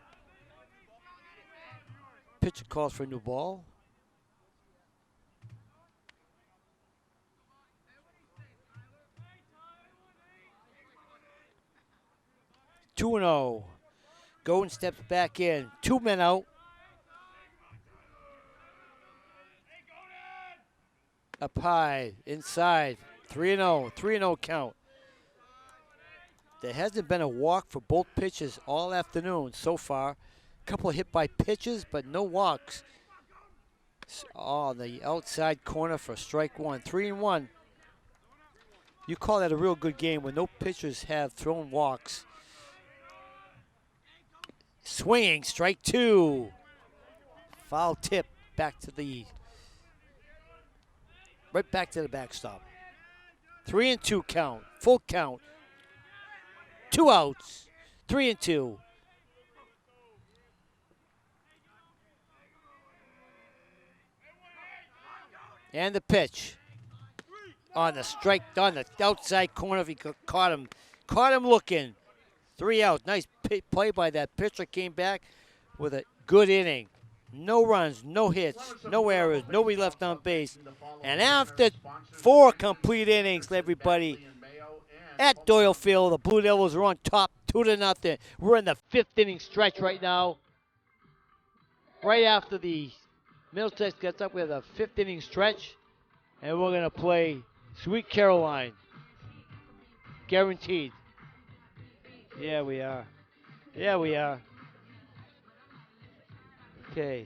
Pitcher calls for a new ball. Two and 0. Goen steps back in. 2 men out. Up high, inside. 3-0. 3-0 count. There hasn't been a walk for both pitches all afternoon so far. couple of hit by pitches, but no walks. Oh, the outside corner for strike one. 3-1. You call that a real good game when no pitchers have thrown walks. Swinging, strike two. Foul tip back to the, right back to the backstop. 3-2 count, full count. 2 outs, 3-2. And the pitch on the strike, on the outside corner. If he caught him looking. 3 outs. Nice play by that pitcher. Came back with a good inning. No runs, no hits, no errors, nobody left on base. And after 4 complete innings, everybody, at Doyle Field, the Blue Devils are on top, 2-0. We're in the 5th inning stretch right now. Right after the Middlesex gets up, we have the 5th inning stretch, and we're going to play Sweet Caroline. Guaranteed. Yeah, we are. Yeah, we are. Okay.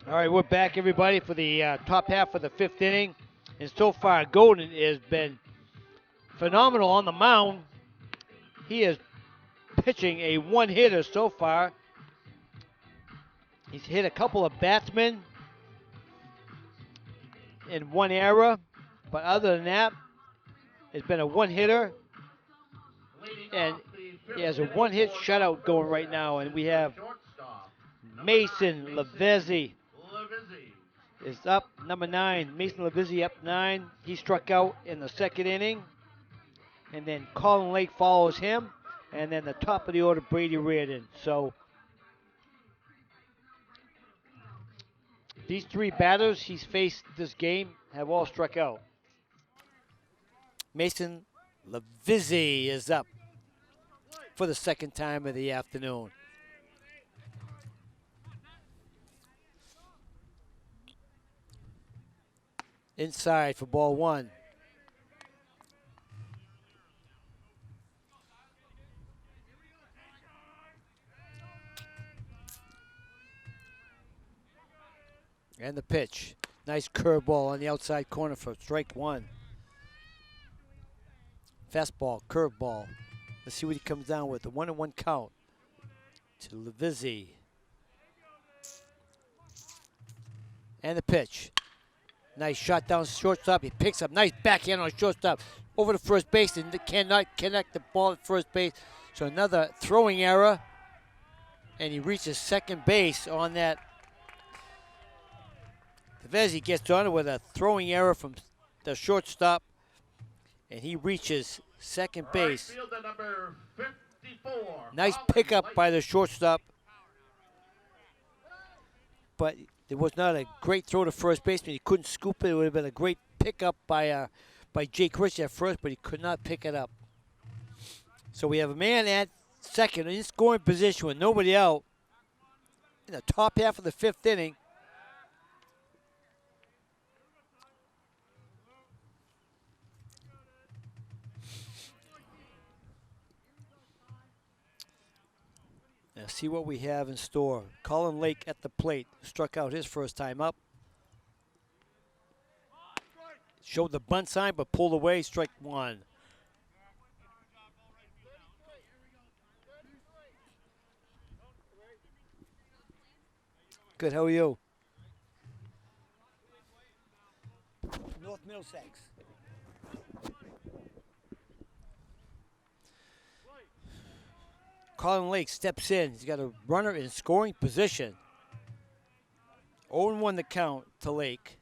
All right, we're back, everybody, for the top half of the 5th inning. And so far, Golden has been phenomenal on the mound. He is pitching a one-hitter so far. He's hit a couple of batsmen in one error. But other than that, it's been a one-hitter. And he has a one-hit shutout going right now. And we have Mason Lavezzi is up, number 9. Mason Lavezzi up 9. He struck out in the 2nd inning. And then Colin Lake follows him. And then the top of the order, Brady Reardon. So these 3 batters he's faced this game have all struck out. Mason Lavezzi is up for the 2nd time of the afternoon. Inside for ball 1. And the pitch. Nice curveball on the outside corner for strike 1. Fastball, curveball. Let's see what he comes down with. The 1-1 count to Lavezzi. And the pitch. Nice shot down shortstop. He picks up nice backhand on shortstop over to first base and cannot connect the ball at first base. So another throwing error. And he reaches second base on that. Lavezzi gets on it with a throwing error from the shortstop. And he reaches second base. Right fielder number 54, Nice Colin pickup Lake. by the shortstop. But it was not a great throw to first baseman. He couldn't scoop it. It would have been a great pickup by Jake Rich at first, but he could not pick it up. So we have a man at second in scoring position with nobody out in the top half of the 5th inning. Now see what we have in store. Colin Lake at the plate. Struck out his first time up. Showed the bunt sign, but pulled away. Strike 1. Good, how are you? North Middlesex. Colin Lake steps in. He's got a runner in scoring position. 0-1 the count to Lake.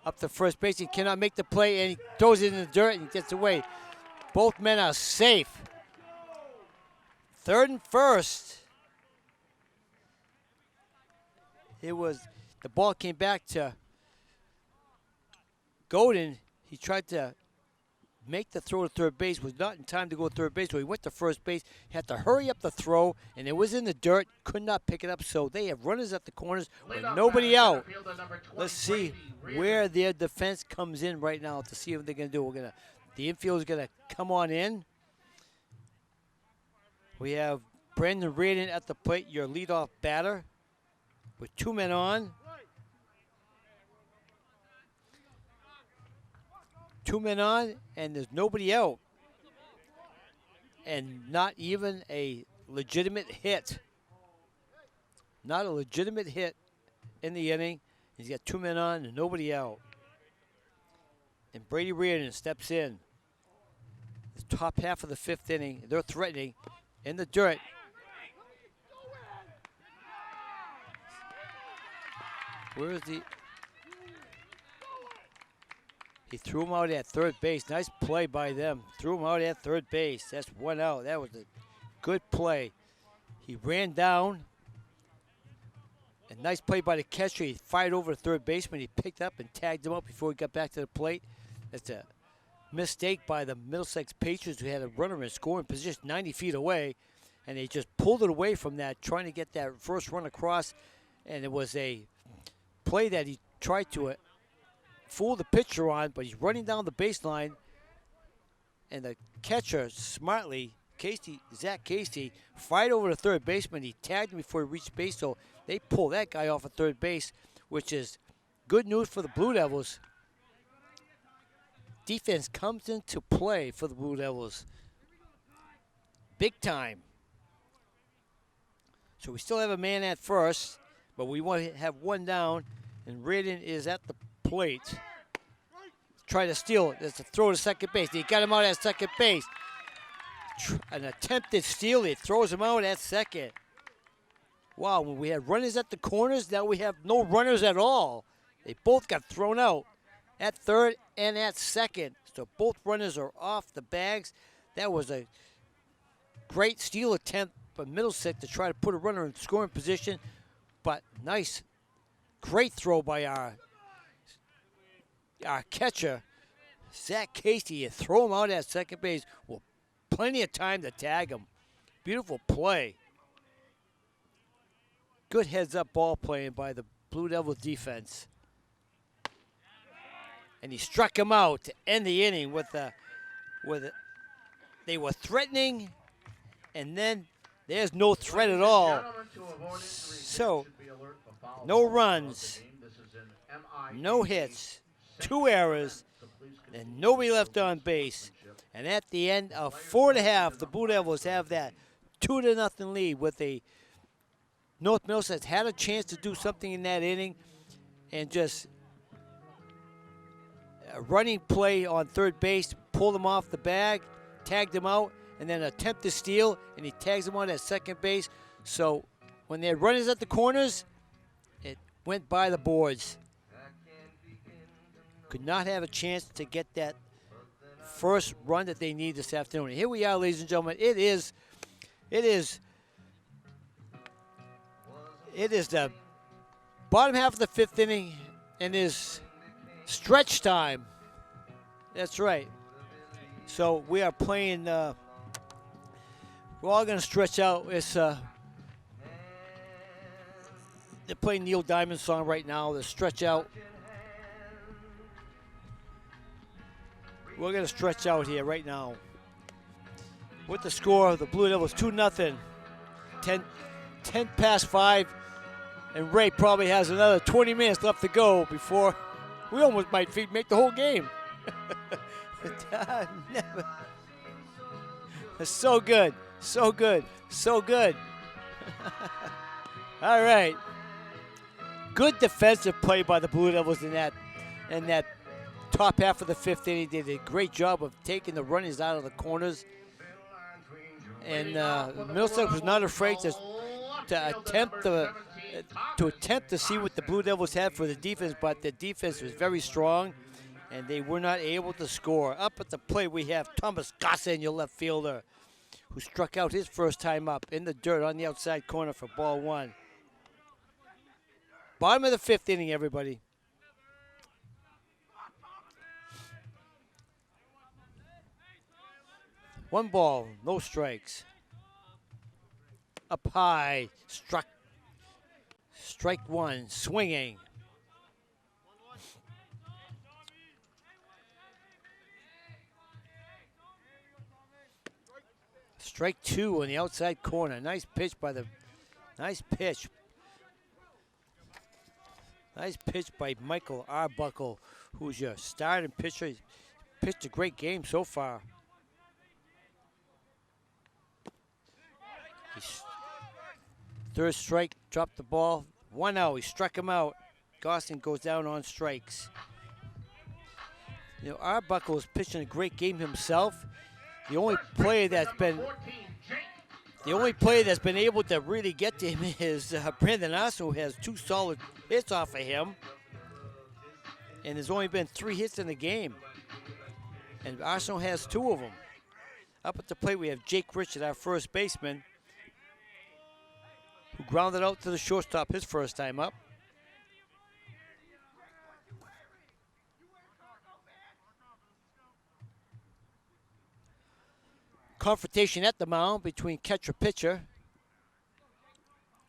Up to first base. He cannot make the play, and he throws it in the dirt and gets away. Both men are safe. Third and first. The ball came back to Godin. He tried to make the throw to third base, was not in time to go to third base, so he went to first base. He had to hurry up the throw, and it was in the dirt, could not pick it up, so they have runners at the corners with nobody out. Let's see where their defense comes in right now to see what they're going to do. The infield is going to come on in. We have Brandon Reardon at the plate, your leadoff batter, with 2 men on. 2 men on, and there's nobody out. And not even a legitimate hit. Not a legitimate hit in the inning. He's got 2 men on and nobody out. And Brady Reardon steps in. The top half of the 5th inning. They're threatening in the dirt. Where is the... He threw him out at third base. Nice play by them. Threw him out at third base. That's 1 out. That was a good play. He ran down. A nice play by the catcher. He fired over to third baseman. He picked up and tagged him up before he got back to the plate. That's a mistake by the Middlesex Patriots, who had a runner in scoring position 90 feet away. And they just pulled it away from that, trying to get that first run across. And it was a play that he tried to fool the pitcher on, but he's running down the baseline, and the catcher smartly, Zach Casey, fired over to third baseman. He tagged him before he reached base, so they pull that guy off at third base, which is good news for the Blue Devils. Defense comes into play for the Blue Devils. Big time. So we still have a man at first, but we want to have 1 down, and Reardon is at the plate. Try to steal it. There's a throw to second base. He got him out at second base. An attempted steal. He throws him out at second. Wow, when we had runners at the corners, now we have no runners at all. They both got thrown out at third and at second. So both runners are off the bags. That was a great steal attempt by Middlesex to try to put a runner in scoring position. But nice, great throw by our catcher, Zach Casey. You throw him out at second base with plenty of time to tag him. Beautiful play. Good heads-up ball playing by the Blue Devils defense. And he struck him out to end the inning they were threatening, and then there's no threat at all. So, no runs, no hits, 2 errors, and nobody left on base. And at the end of 4 1/2, the Blue Devils have that 2-0 lead with a North Middlesex had a chance to do something in that inning, and just a running play on third base, pulled him off the bag, tagged him out, and then attempt to steal, and he tags him out at second base. So when they had runners at the corners, it went by the boards. Could not have a chance to get that first run that they need this afternoon. Here we are, ladies and gentlemen. It is the bottom half of the 5th inning, and is stretch time. That's right. So we are playing. We're all going to stretch out. It's they're playing Neil Diamond's song right now. The stretch out. We're going to stretch out here right now. With the score, the Blue Devils 2-0. 10 past 5. And Ray probably has another 20 minutes left to go before we almost might make the whole game. It's so good. So good. So good. All right. Good defensive play by the Blue Devils in that top half of the fifth inning. They did a great job of taking the runners out of the corners. And Middlesex was not afraid to attempt to see what the Blue Devils had for the defense, but the defense was very strong, and they were not able to score. Up at the plate, we have Thomas Gossen, your left fielder, who struck out his first time up in the dirt on the outside corner for ball one. Bottom of the fifth inning, everybody. One ball, no strikes. Up high, strike one, swinging. Strike two on the outside corner. Nice pitch Nice pitch by Michael Arbuckle, who's your starting pitcher. He's pitched a great game so far. Third strike, dropped the ball. 1 out, he struck him out. Gosling goes down on strikes. You know, Arbuckle is pitching a great game himself. The only player that's been able to really get to him is Brandon Arsenault, who has 2 solid hits off of him. And there's only been 3 hits in the game. And Arsenault has 2 of them. Up at the plate, we have Jake Richard, our first baseman, who grounded out to the shortstop his first time up. Confrontation at the mound between catcher-pitcher.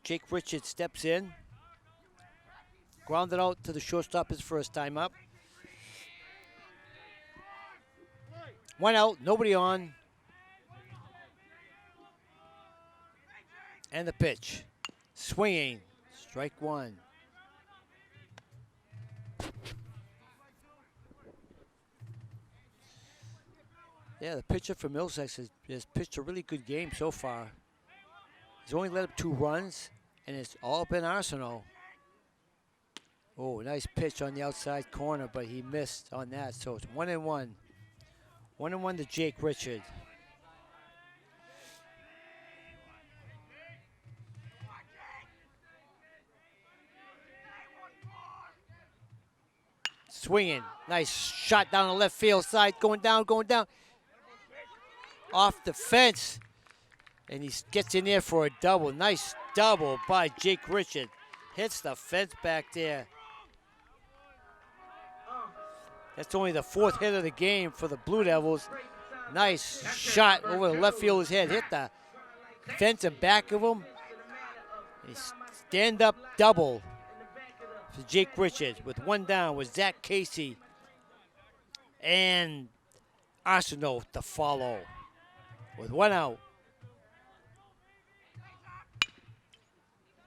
Jake Richards steps in. Grounded out to the shortstop his first time up. 1 out, nobody on. And the pitch. Swinging, strike one. Yeah, the pitcher for Middlesex has pitched a really good game so far. He's only let up 2 runs, and it's all been Arsenault. Oh, nice pitch on the outside corner, but he missed on that, so it's 1-1. 1-1 to Jake Richard. Swinging, nice shot down the left field side, going down. Off the fence, and he gets in there for a double. Nice double by Jake Richard. Hits the fence back there. That's only the 4th hit of the game for the Blue Devils. Nice shot over the left fielder's head. Hit the fence in back of him. A stand-up double for Jake Richards. With 1 down with Zach Casey and Arsenault to follow. With 1 out.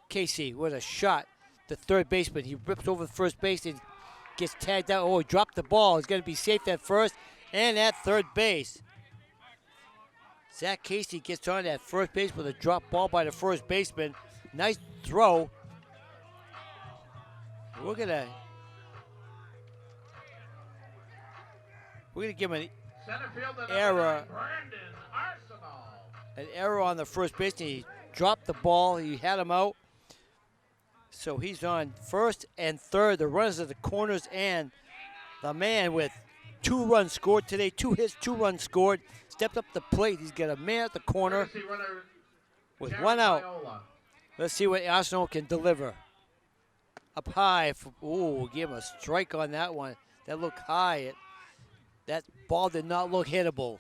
Casey with a shot to third baseman. He rips over the first base and gets tagged out. Oh, he dropped the ball. He's going to be safe at first and at third base. Zach Casey gets on at first base with a drop ball by the first baseman. Nice throw. We're gonna give him an error. An error on the first base. He dropped the ball. He had him out. So he's on first and third. The runners at the corners, and the man with 2 runs scored today. 2 hits, 2 runs scored. Stepped up the plate. He's got a man at the corner with 1 out. Let's see what Arsenault can deliver. Up high. Ooh, give him a strike on that one. That looked high. That ball did not look hittable.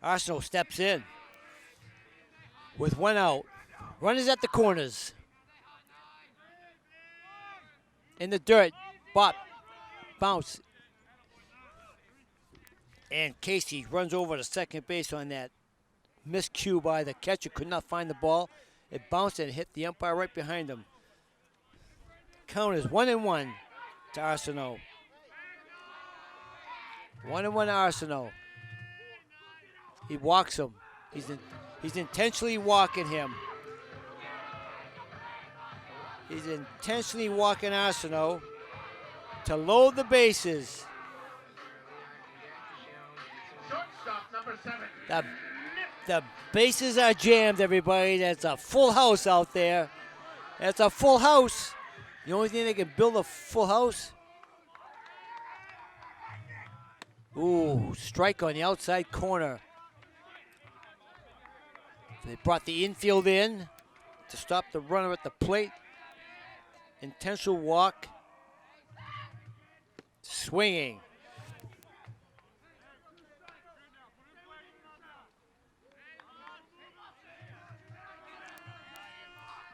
Arsenault steps in with 1 out. Runners at the corners. In the dirt. Bop. Bounce. And Casey runs over to second base on that miscue by the catcher. Could not find the ball. It bounced and hit the umpire right behind him. Count is 1-1 to Arsenault. 1-1 Arsenault. He walks him. He's intentionally walking him. He's intentionally walking Arsenault to load the bases. Shortstop number 7. The bases are jammed, everybody. That's a full house out there. That's a full house. The only thing they can build a full house. Ooh, strike on the outside corner. They brought the infield in to stop the runner at the plate. Intentional walk. Swinging.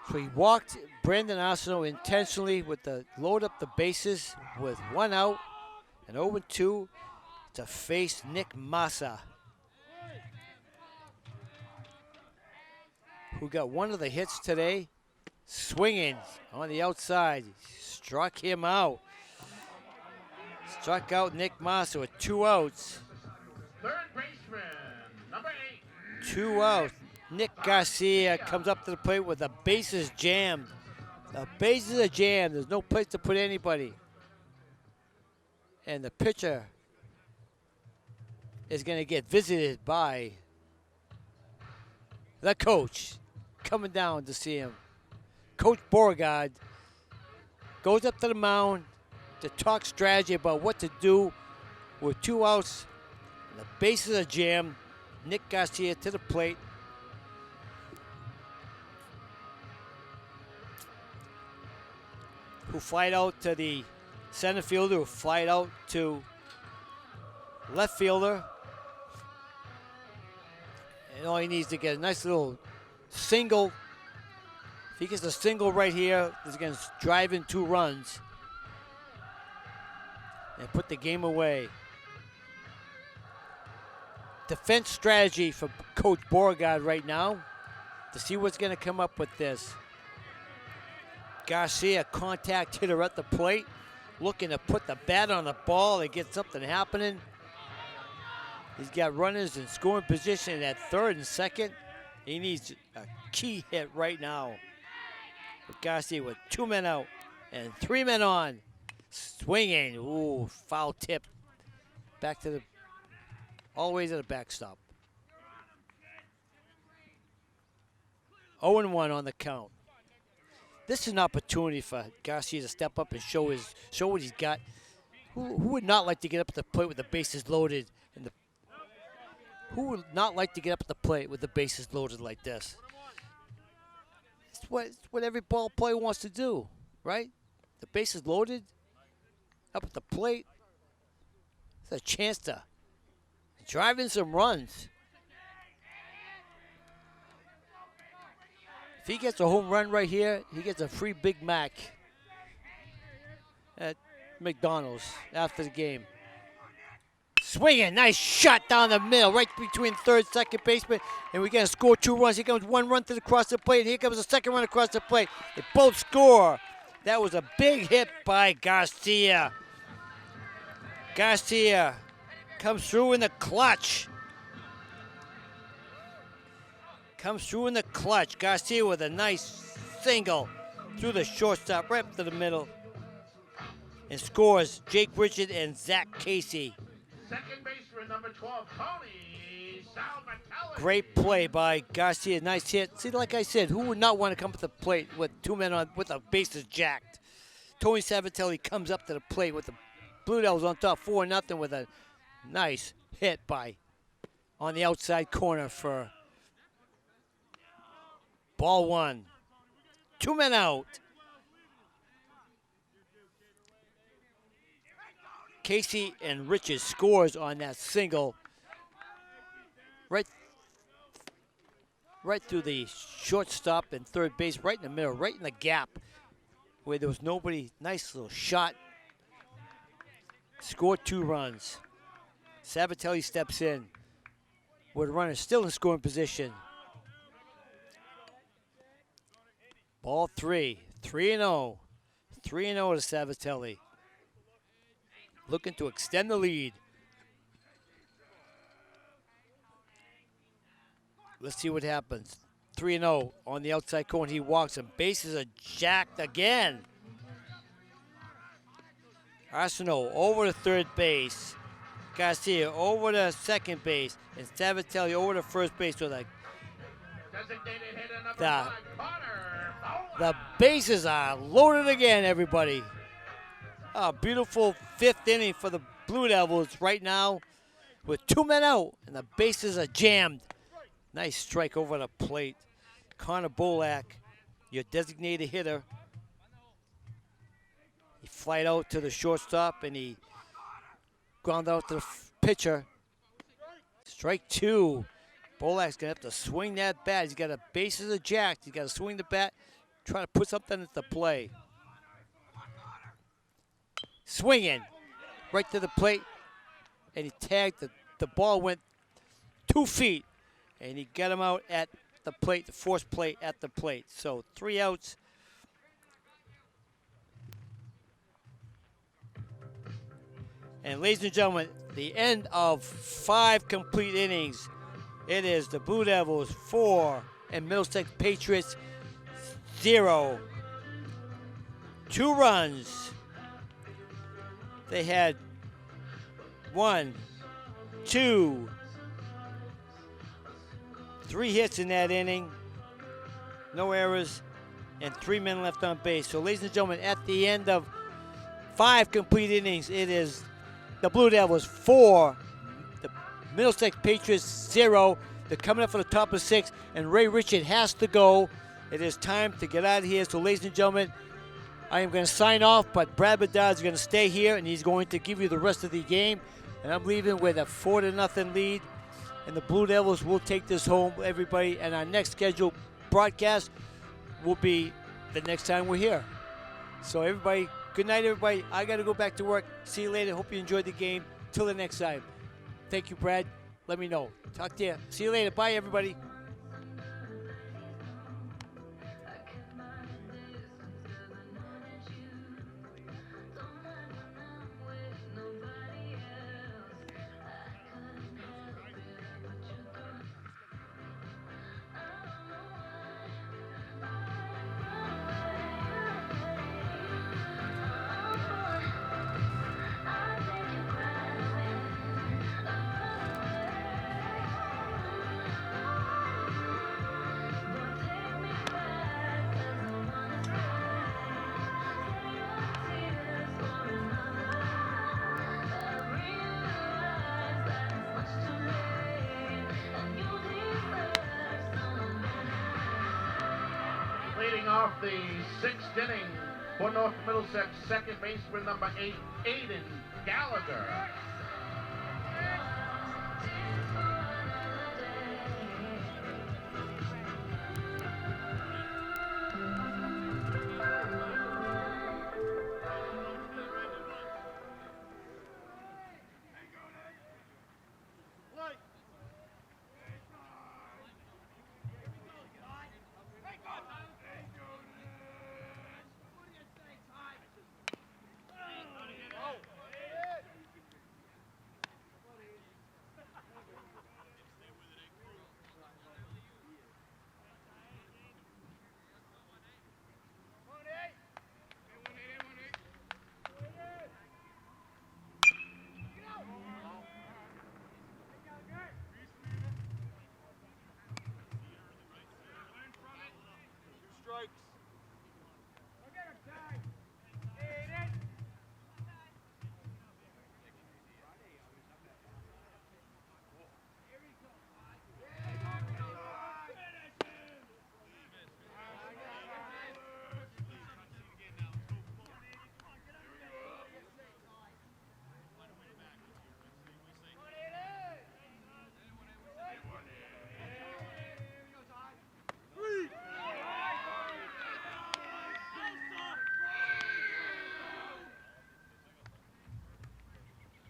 So he walked Brandon Arsenault intentionally with the load up the bases with 1 out and 0-2 to face Nick Massa, who got one of the hits today. Swinging on the outside, struck him out. Struck out Nick Massa with 2 outs. Third baseman number 8. 2 outs. Nick Garcia comes up to the plate with the bases jammed. The bases are jammed. There's no place to put anybody. And the pitcher is going to get visited by the coach coming down to see him. Coach Beauregard goes up to the mound to talk strategy about what to do with 2 outs. The bases are jammed. Nick Garcia to the plate. Who flied out to the center fielder, who flied out to left fielder. And all he needs to get a nice little single. If he gets a single right here, he's going to drive in 2 runs and put the game away. Defense strategy for Coach Beauregard right now to see what's going to come up with this. Garcia, contact hitter at the plate, looking to put the bat on the ball and get something happening. He's got runners in scoring position at third and second. He needs a key hit right now. But Garcia with 2 men out and 3 men on. Swinging, ooh, foul tip. Back to the, all the way to the backstop. 0-1 on the count. This is an opportunity for Garcia to step up and show what he's got. Who would not like to get up at the plate with the bases loaded? Who would not like to get up at the plate with the bases loaded like this? It's what every ball player wants to do, right? The bases loaded, up at the plate. It's a chance to drive in some runs. If he gets a home run right here, he gets a free Big Mac at McDonald's after the game. Swinging, nice shot down the middle, right between third, second baseman, and we're going to score 2 runs. Here comes 1 run to the across the plate. Here comes a second run across the plate. They both score. That was a big hit by Garcia. Garcia comes through in the clutch. Comes through in the clutch. Garcia with a nice single through the shortstop, right up to the middle. And scores Jake Richard and Zach Casey. Second baseman number 12, Tony Salvatelli. Great play by Garcia. Nice hit. See, like I said, who would not want to come to the plate with 2 men on, with the bases jacked? Tony Salvatelli comes up to the plate with the Blue Devils on top, 4-0 with a nice hit by on the outside corner for ball 1. 2 men out. Casey and Richards scores on that single. Right through the shortstop and third base, right in the middle, right in the gap where there was nobody. Nice little shot. Scored 2 runs. Sabatelli steps in with a runner still in scoring position. Ball 3, 3-0. 3-0 to Sabatelli. Looking to extend the lead. Let's see what happens. 3-0 on the outside corner. He walks and bases are jacked again. Arsenault over to third base. Garcia over to second base. And Savatelli over to first base. So the bases are loaded again, everybody. A beautiful fifth inning for the Blue Devils right now with 2 men out, and the bases are jammed. Nice strike over the plate. Connor Bolak, your designated hitter. He flied out to the shortstop, and he ground out to the pitcher. Strike 2. Bolak's going to have to swing that bat. He's got the bases are jacked. He's got to swing the bat, try to put something into play. Swinging right to the plate, and he tagged the ball went 2 feet, and he got him out at the plate, the force plate at the plate. So 3 outs. And ladies and gentlemen, the end of 5 complete innings. It is the Blue Devils 4 and Middlesex Patriots 0. 2 runs. They had 1, 2, 3 hits in that inning. No errors and 3 men left on base. So ladies and gentlemen, at the end of 5 complete innings, it is the Blue Devils 4, the Middlesex Patriots 0. They're coming up for the top of 6, and Ray Richard has to go. It is time to get out of here. So ladies and gentlemen, I am going to sign off, but Brad Bedard is going to stay here, and he's going to give you the rest of the game. And I'm leaving with a 4-0 lead, and the Blue Devils will take this home, everybody. And our next scheduled broadcast will be the next time we're here. So everybody, good night, everybody. I got to go back to work. See you later. Hope you enjoyed the game. Till the next time. Thank you, Brad. Let me know. Talk to you. See you later. Bye, everybody. Leading off the 6th inning for North Middlesex, second baseman number 8, Aiden Gallagher.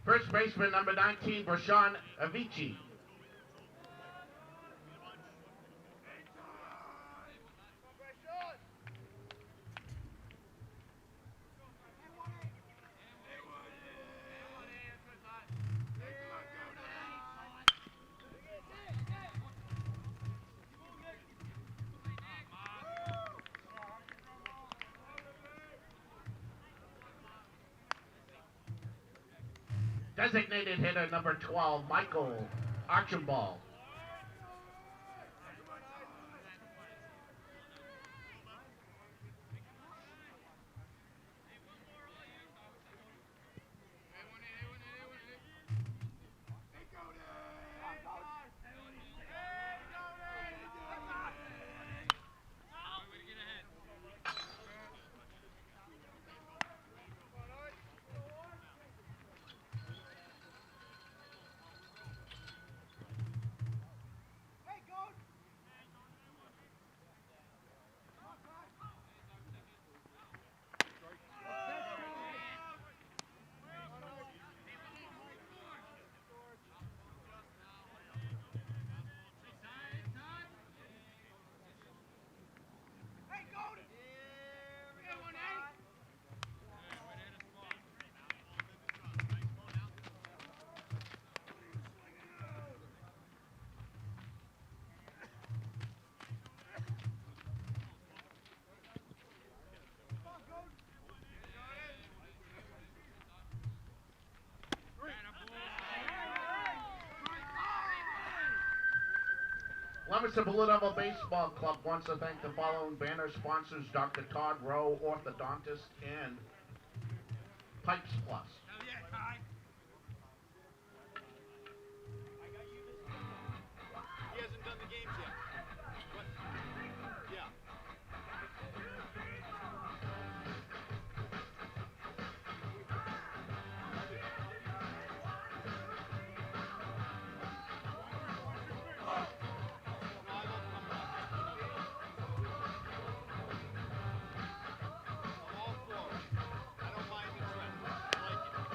First baseman number 19, Brashawn Avicii. Designated hitter number 12, Michael Archibald. Leominster Blue Devil Baseball Club wants to thank the following banner sponsors: Dr. Todd Rowe, orthodontist, and Pipes Plus. He hasn't done the games yet. What? Yeah. I'm all for it. I don't mind the trend. I like it.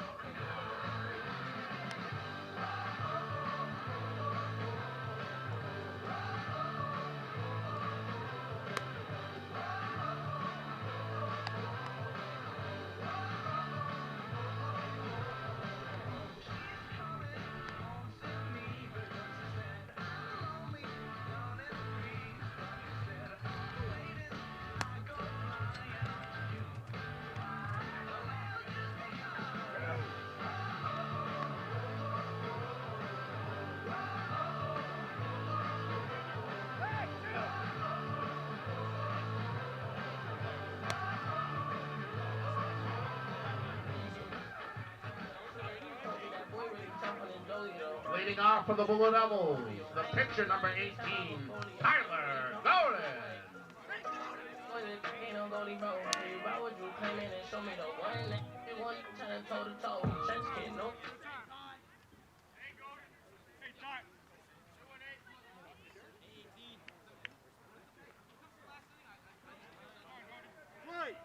Leading off for the Blue Devils, the pitcher number 18, Tyler Golden. Right.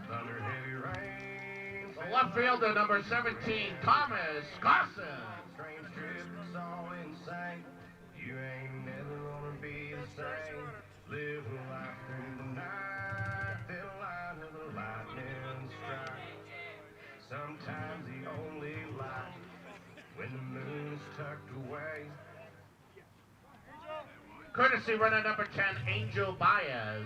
Thunder, heavy rain. The left fielder number 17, Thomas Carson. Strange trip, it's all insane. You ain't never gonna be the same. Live life through the night, the line of the lightning strike. Sometimes the only light when the moon's tucked away. Courtesy runner number 10, Angel Baez.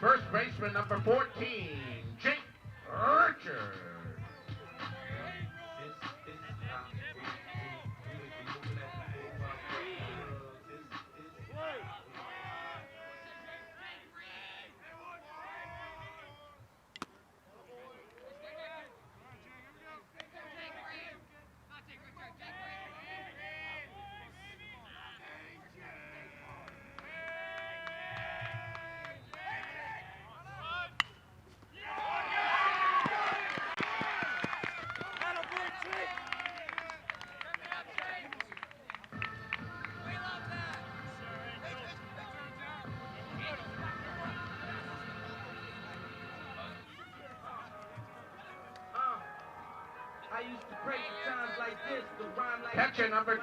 First baseman number 14, Jake Richard. I used to pray for times like this, to rhyme like Catcher number 2,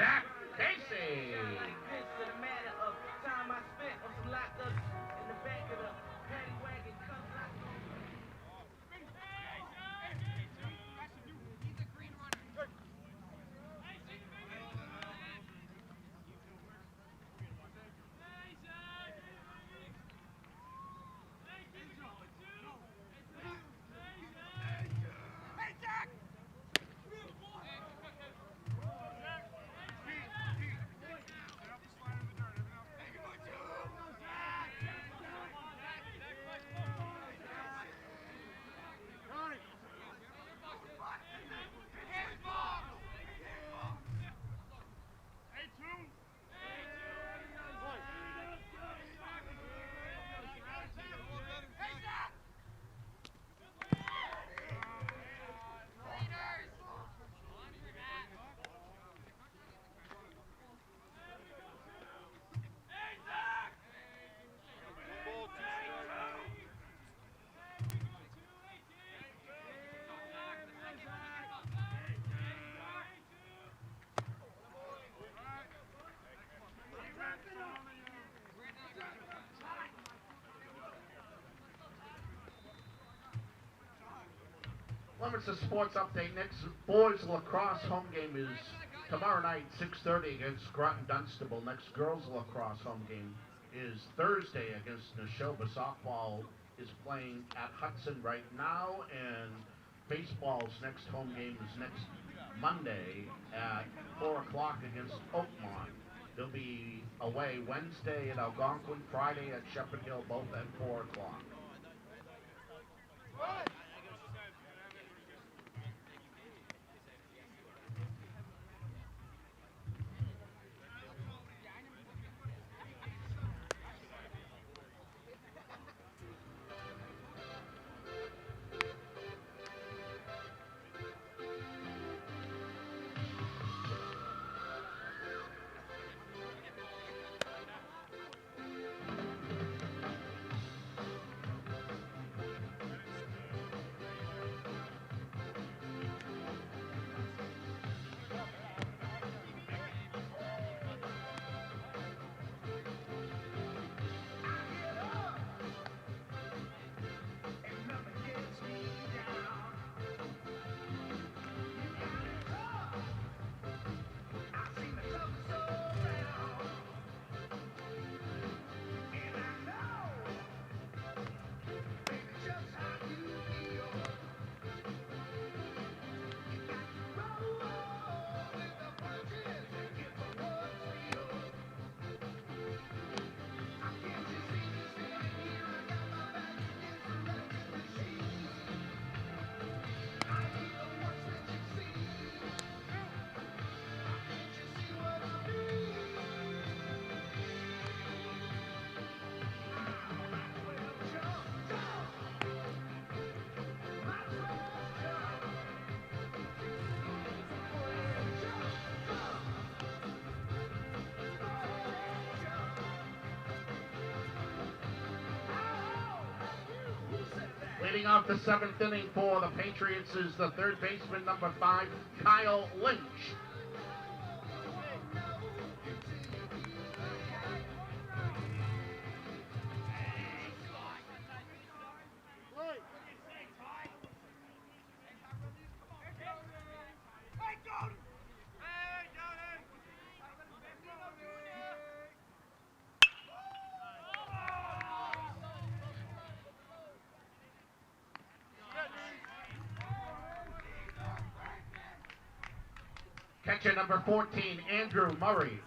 Zach Casey. like this, in a matter of time I spent on some lockups in the back of the paddy wagon, cuss like. Lemonster Sports Update. Next boys lacrosse home game is tomorrow night, 6:30 against Groton Dunstable. Next girls lacrosse home game is Thursday against Neshoba. Softball is playing at Hudson right now, and baseball's next home game is next Monday at 4 o'clock against Oakmont. They'll be away Wednesday at Algonquin, Friday at Shepherd Hill, both at 4 o'clock. Leading off the 7th inning for the Patriots is the third baseman, number 5, Kyle Lynch. Catcher number 14, Andrew Murray.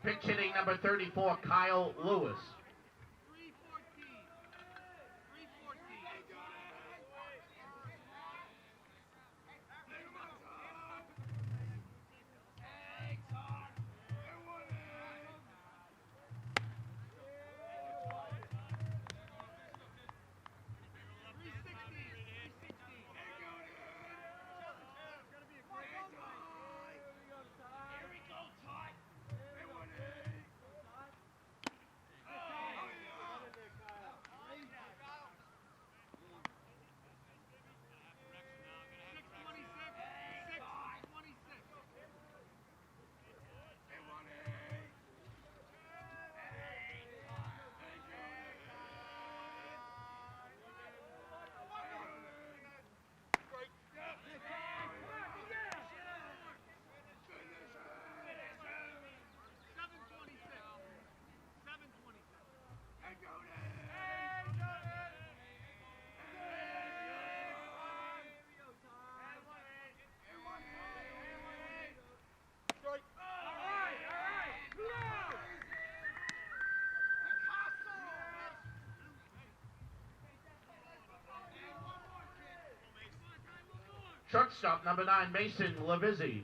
Pitch hitting number 34, Kyle Lewis. Shortstop number 9, Mason Levizzi.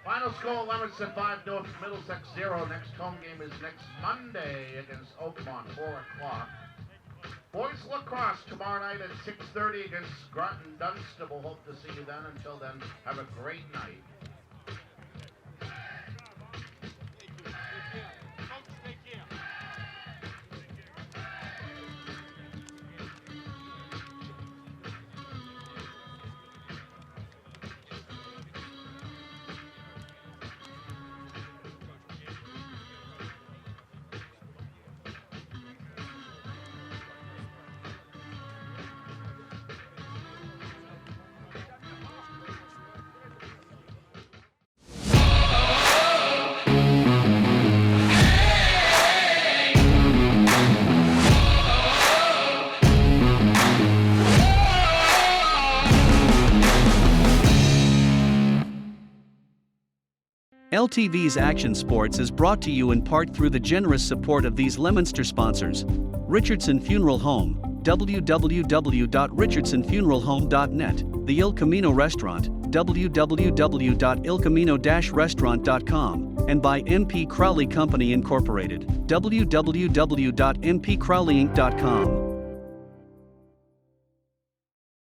Final score, Lemonster 5, North Middlesex 0. Next home game is next Monday against Oakmont, 4 o'clock. Boys lacrosse tomorrow night at 6:30 against Groton Dunstable. Hope to see you then. Until then, have a great night. LTV's Action Sports is brought to you in part through the generous support of these Lemonster sponsors: Richardson Funeral Home, www.richardsonfuneralhome.net, the Il Camino Restaurant, www.ilcamino-restaurant.com, and by MP Crowley Company Incorporated, www.mpcrowleyinc.com.